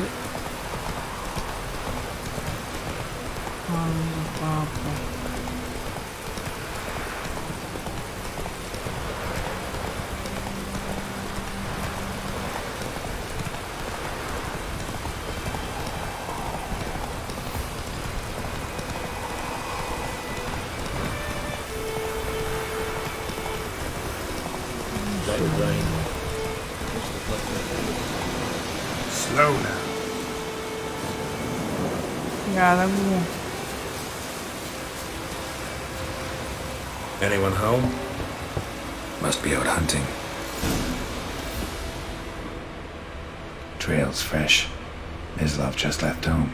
Slow now. Yeah, let me. Anyone home? Must be out hunting. Trail's fresh. Mislov just left home.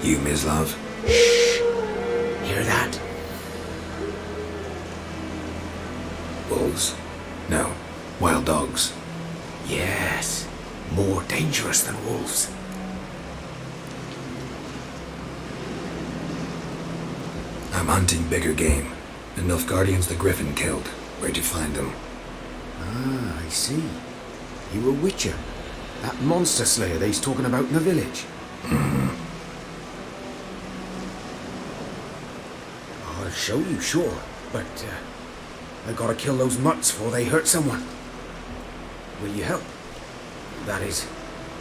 You, Mislov? Hear that? Wolves? No. Wild dogs. Yes. More dangerous than wolves. I'm hunting bigger game. The Nilfgaardians the Griffin killed. Where'd you find them? Ah, I see. You a witcher. That monster slayer they's talking about in the village. I'll show you, sure. But, I gotta kill those mutts before they hurt someone. Will you help? That is,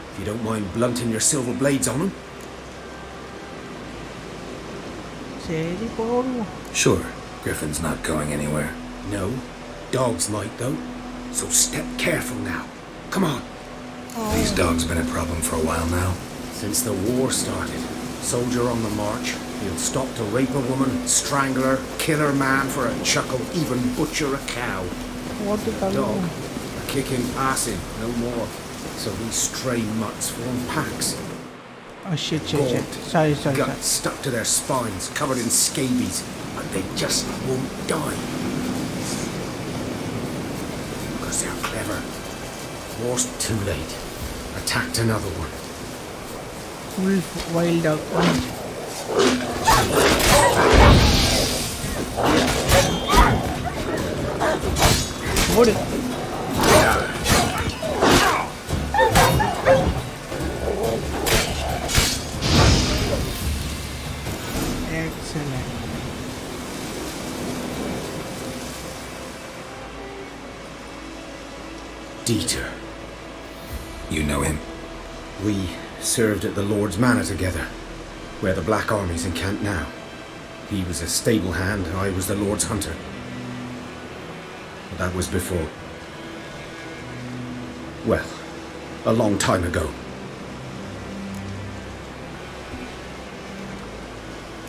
if you don't mind blunting your silver blades on them. Sure. Griffin's not going anywhere. No. Dogs might, though. So step careful now. Come on. These dogs been a problem for a while now. Since the war started. Soldier on the march. He'll stop to rape a woman, strangle her, kill her man for a chuckle, even butcher a cow. What the dog? A kicking passing, no more. So these stray mutts form packs. Oh shit. Sorry. Guts stuck to their spines, covered in scabies, but they just won't die. 'cause they're clever. War's too late. Attacked another one. Wolf, wild dog. What? Excellent. Dieter. You know him? We served at the Lord's Manor together, where the Black Army's encamped now. He was a stable hand, I was the Lord's hunter. But that was before... well, a long time ago.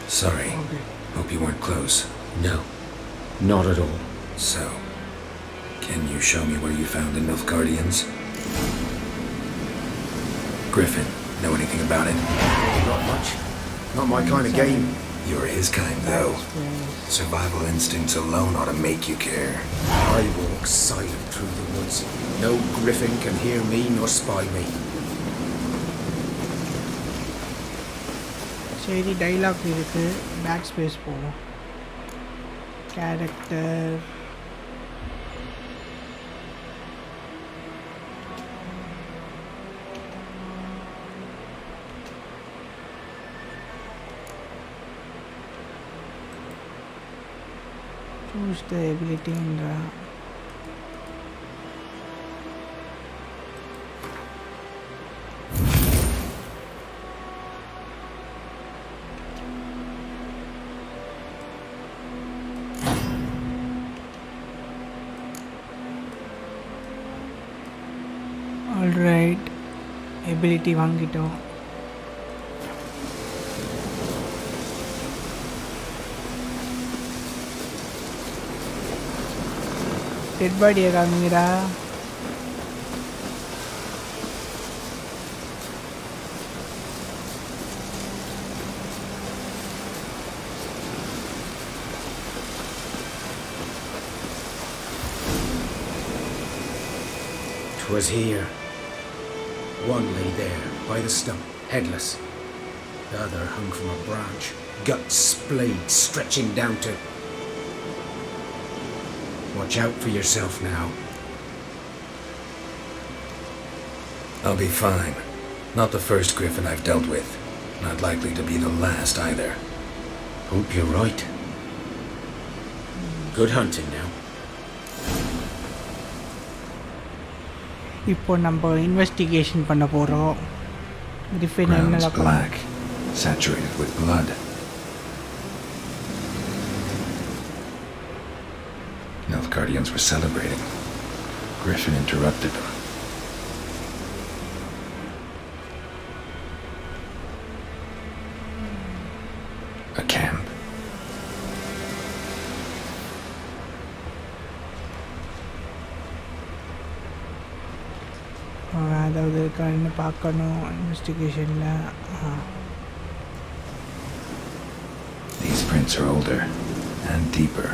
Sorry. Hope you weren't close. No, not at all. So, can you show me where you found the Nilfgaardians? Griffin, know anything about it? Not much. Not my kind of game. You're his kind, though. Survival instincts alone ought to make you care. I walk silent through the woods. No griffin can hear me nor spy me. சரி dialogue இருக்கு back space போவோம் character choose the ability ன்ற alright ability வாங்கிட்டோம் dead பாடியை காமிங்கடா Twas here. One lay there, by the stump, headless. The other hung from a branch, guts splayed, stretching down to... Watch out for yourself now. I'll be fine. Not the first griffin I've dealt with. Not likely to be the last either. Hope you're right. Good hunting now. இப்போ நம்ம investigation பண்ண போகிறோம் Griffin Ground's என்னெல்லாம் black, saturated with blood. Nilfgaardians were celebrating. Griffin interrupted them. A camp. அதாவது இருக்கான்னு பார்க்கணும் இன்வெஸ்டிகேஷனில் These prints are older and deeper,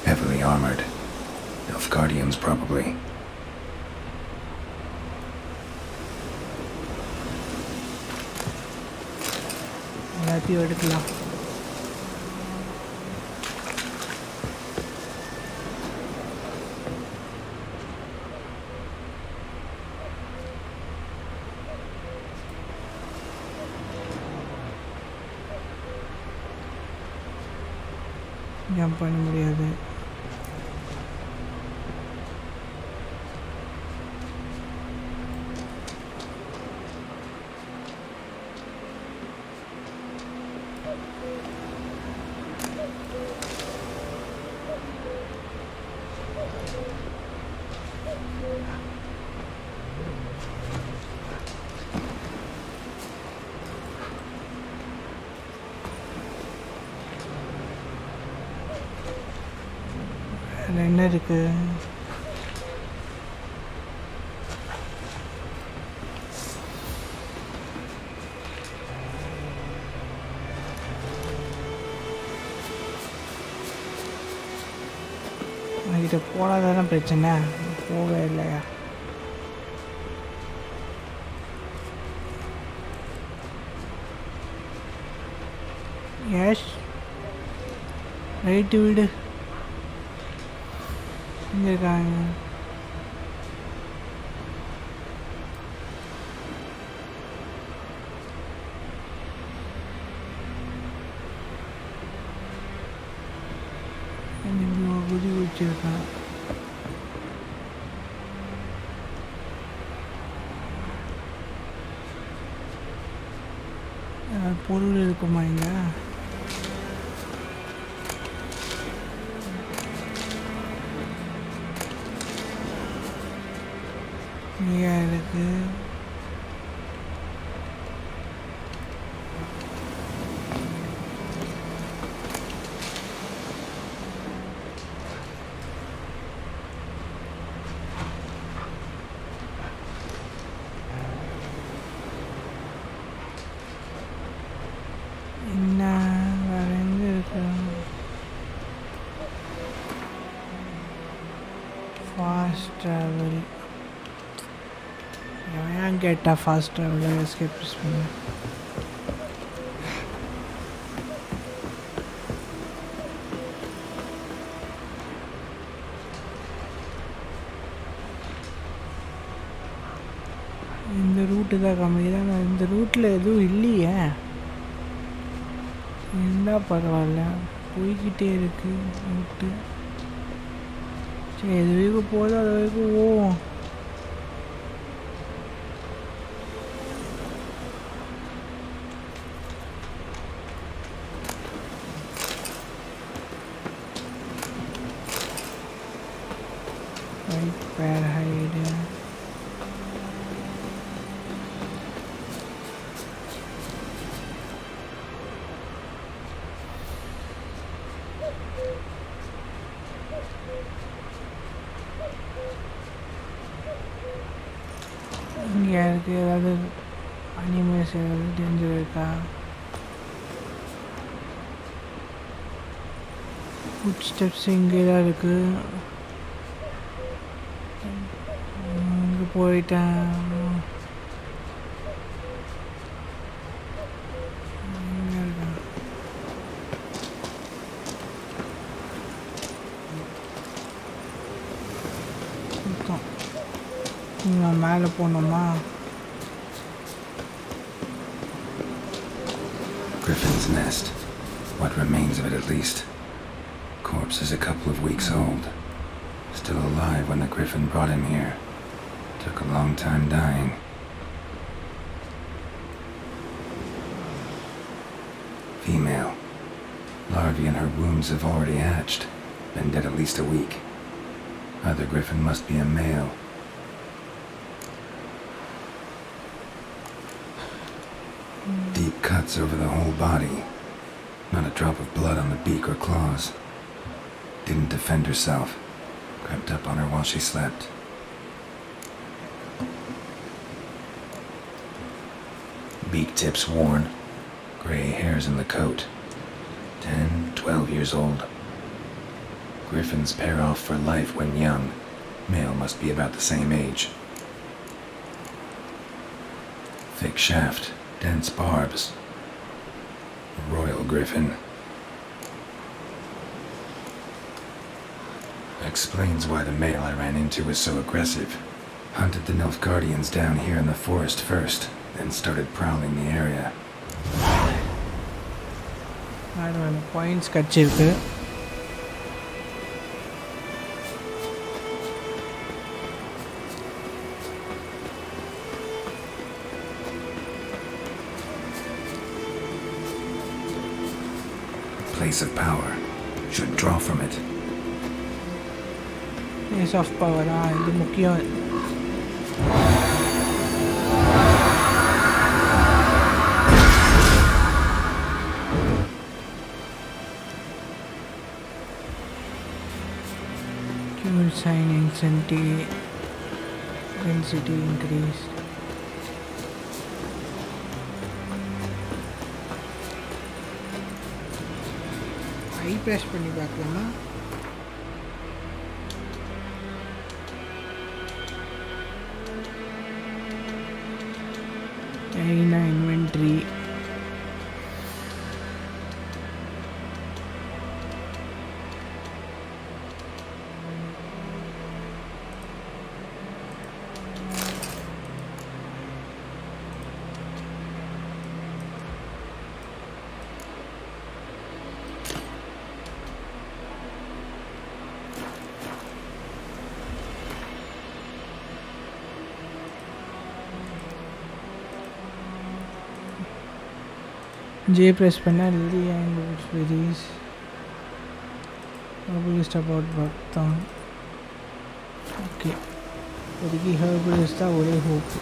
heavily armored. Nilfgaardians probably. எல்லாத்தையும் எடுக்கலாம் ஜம்ப் பண்ண முடியாது என்ன இருக்கு அதுக்கிட்ட போனாதானே பிரச்சனை போவே இல்லையா? எஸ் ரைட்டு வீடு இங்கே இருக்காங்க. குதி வச்சிருக்கான். பொருள் இருக்குமா இங்க? இருக்கு. என்ன வேற எங்க இருக்கு? ஃபாஸ்ட் ட்ராவல் ஏன் கேட்டா ஃபாஸ்ட் ட்ராவல் எஸ்கேப் பண்ண. இந்த ரூட்டு தான் கம்மிதான். இந்த ரூட்டில் எதுவும் இல்லையே. இருந்தால் பரவாயில்ல. போய்கிட்டே இருக்கு ரூட்டு. சரி எது வரைக்கும் போதோ அது வரைக்கும் ஓ. பேர் ஹைடு இங்கே இருக்குது. ஏதாவது அனிமல்ஸ் ஏதாவது டேஞ்சர் இருக்கா? ஃபுட் ஸ்டெப்ஸ் இங்கே தான் இருக்குது. இங்கே போயிட்டேன். மேலே போனோமா? Griffin's nest. What remains of it, at least. Corpse is a couple of weeks old. Still alive when the griffin brought him here. Took a long time dying. Female. Larvae in her wombs have already hatched. Been dead at least a week. Other griffin must be a male. Deep cuts over the whole body. Not a drop of blood on the beak or claws. Didn't defend herself. Crept up on her while she slept. Beak tips worn. Gray hairs in the coat. 10, 12 years old. Griffins pair off for life when young. Male must be about the same age. Thick shaft. Dense barbs. A royal griffin. Explains why the male I ran into was so aggressive. Hunted the Nilfgaardians down here in the forest first, then started prowling the area. Points கச்சிருக்கு. Place of power. Should draw from it. Place of power. இது முக்கியம். Cure sign density increased. Press பண்ணி பார்க்கலாமா? Aina inventory. J press பண்ணா lily and berries. Herbalist about Bhaktan. Okay. இப்போதைக்கு herbalist தான் ஒரே hope.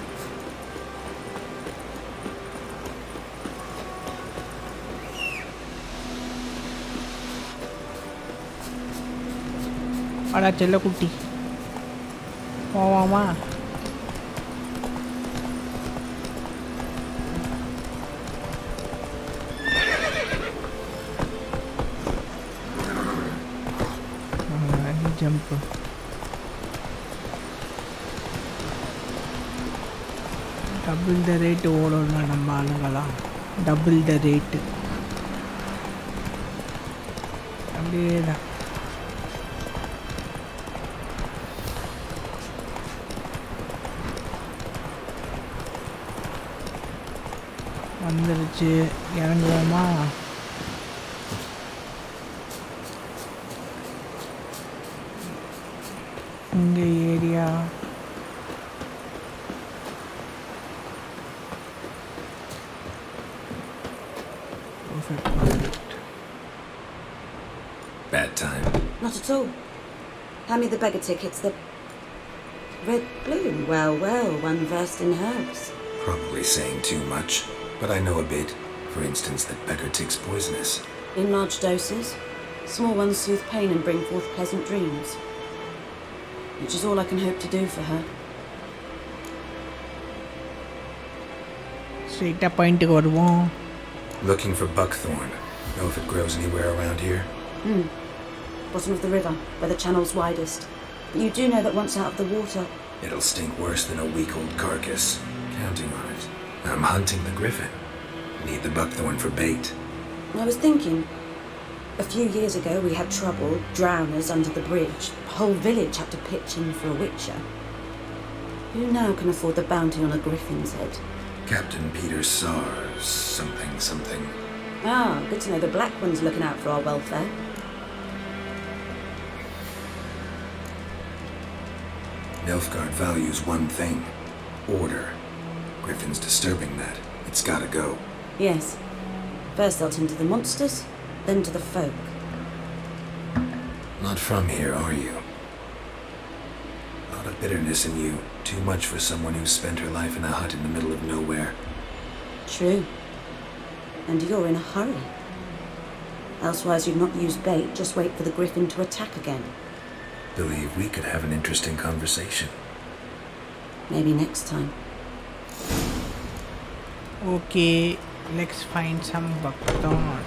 அடா செல்லக்குட்டி போவாமா? Jump. Double the rate ஓடணும் நம்ம ஆளுங்களாம். Double the rate. அப்படியே தான். வந்துருச்சு, இறங்குவோமா? இங்கே area Bad time. Not at all. Hand me the beggar tickets. The red bloom. Well, well, one versed in herbs. Probably saying too much, but I know a bit. For instance, that beggar tick's poisonous. In large doses. Small ones soothe pain and bring forth pleasant dreams. Which is all I can hope to do for her. Straight up point வருவோம். Looking for buckthorn. Know if it grows anywhere around here? Bottom of the river, where the channel's widest. But you do know that once out of the water... It'll stink worse than a week-old carcass. Counting on it. I'm hunting the griffin. Need the buckthorn for bait. I was thinking... A few years ago we had trouble, drowners under the bridge. The whole village had to pitch in for a witcher. Who now can afford the bounty on a griffin's head? Captain Peter Sars, something. Ah, good to know the Black One's looking out for our welfare. Nilfgaard values one thing. Order. Griffin's disturbing that. It's gotta go. Yes. First they'll tend to the monsters, then to the folk. Not from here, are you? A lot of bitterness in you. Too much for someone who's spent her life in a hut in the middle of nowhere. True. And you're in a hurry. Elsewise you'd not use bait, just wait for the griffin to attack again. Believe we could have an interesting conversation. Maybe next time. Okay, let's find some buckthorn.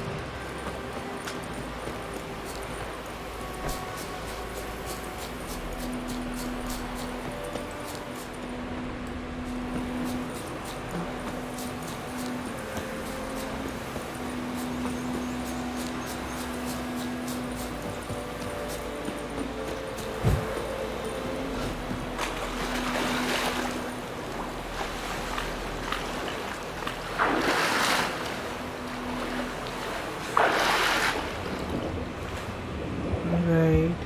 Right.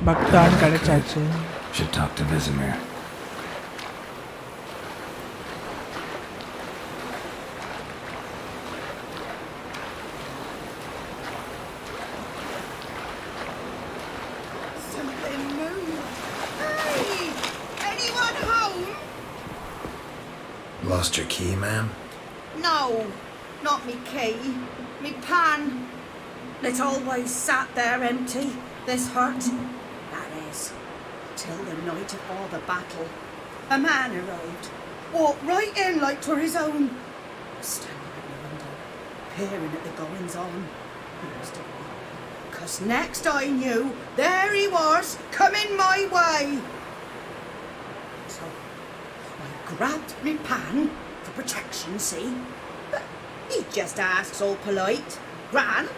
Buckthorn கிடைச்சாச்சு. Should talk to Vesemir. Lost your key, ma'am? No, not me key. Me pan. It always sat there empty, this hut. That is, till the night afore the battle. A man arrived, walked right in like 'twere his own. Standing at the window, peering at the goings on. Because next I knew, there he was, coming my way. So I grabbed my pan for protection, see? But he just asks all polite, Gran,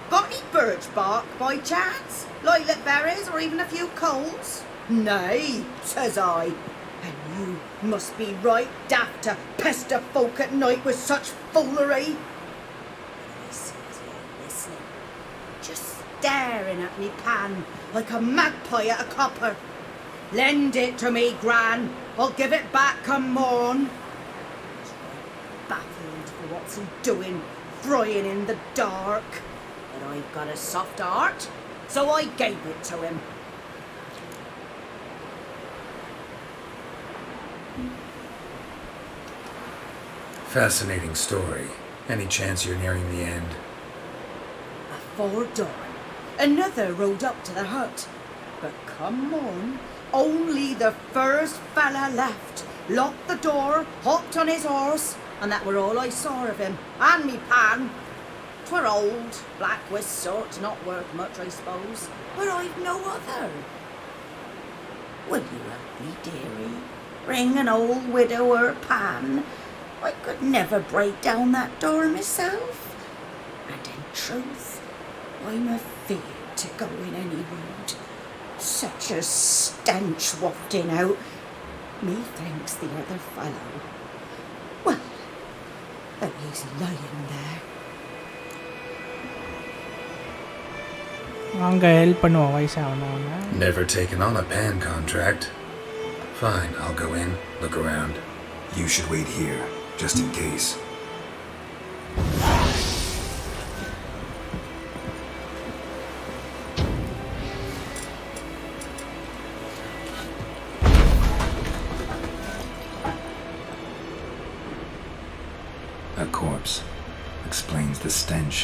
got any birch bark by chance? Lilac berries or even a few coals? Nay, says I. And you must be right daft to pester folk at night with such foolery. I sees you listening, just staring at me pan like a magpie at a copper. Lend it to me, Gran. I'll give it back come morn. He's right baffled for what's he doing, frying in the dark. But I've got a soft heart, so I gave it to him. Fascinating story. Any chance you're nearing the end? Afore dawn, another rode up to the hut. But come on, only the first fella left, locked the door, hopped on his horse, and that were all I saw of him, and me pan. 'Twere old, black with sort, not worth much, I suppose, but I've no other. Will you help me, dearie? Bring an old widower pan. I could never break down that door myself. And in truth, I'm afeard to go in any road. Such a stench wafting out. Methinks the other fellow. Well, though he's lying there. அங்கே help பண்ணுவோம் வயசாகணும்னா. Never taken on a pan contract. Fine, I'll go in, look around. You should wait here, just in case. A corpse explains the stench.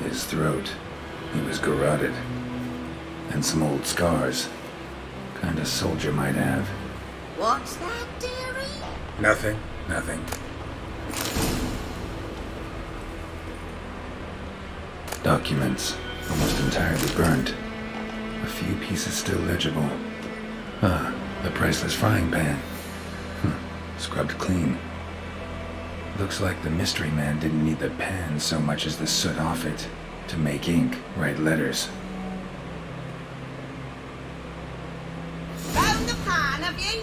His throat, he was garroted. And some old scars. Kind of soldier might have. What's that, dearie? Nothing, nothing. Documents, almost entirely burnt. A few pieces still legible. Ah, the priceless frying pan. Scrubbed clean. Looks like the mystery man didn't need the pan so much as the soot off it to make ink, write letters. Found the pan, have you?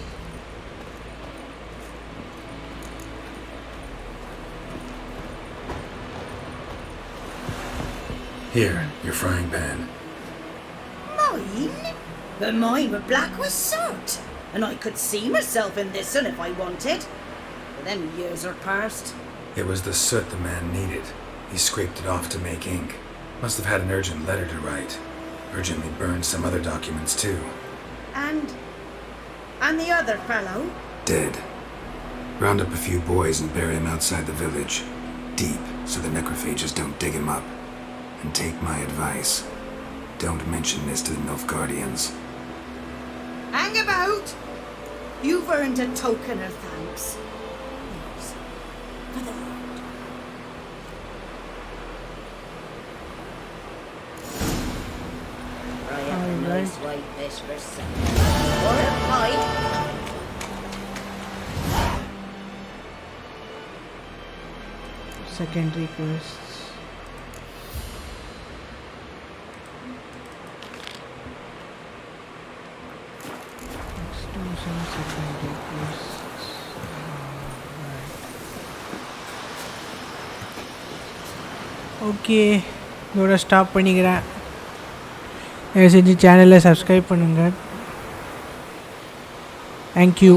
Here, your frying pan. Mine? But mine were black with soot, and I could see myself in this one if I wanted. But them years are past. It was the soot the man needed. He scraped it off to make ink. Must have had an urgent letter to write. Urgently burned some other documents too. And the other fellow? Dead. Round up a few boys and bury him outside the village. Deep, so the necrophages don't dig him up. And take my advice. Don't mention this to the Nilfgaardians. Hang about! You've earned a token of thanks. Yes, for the Lord. I have a nice white fish for supper. Or a pie. Secondary quests. Let's do some secondary quests. Okay, இதோட stop பண்ணிக்கிறேன். தயவு செஞ்சு சேனலை subscribe பண்ணுங்கள். Thank you.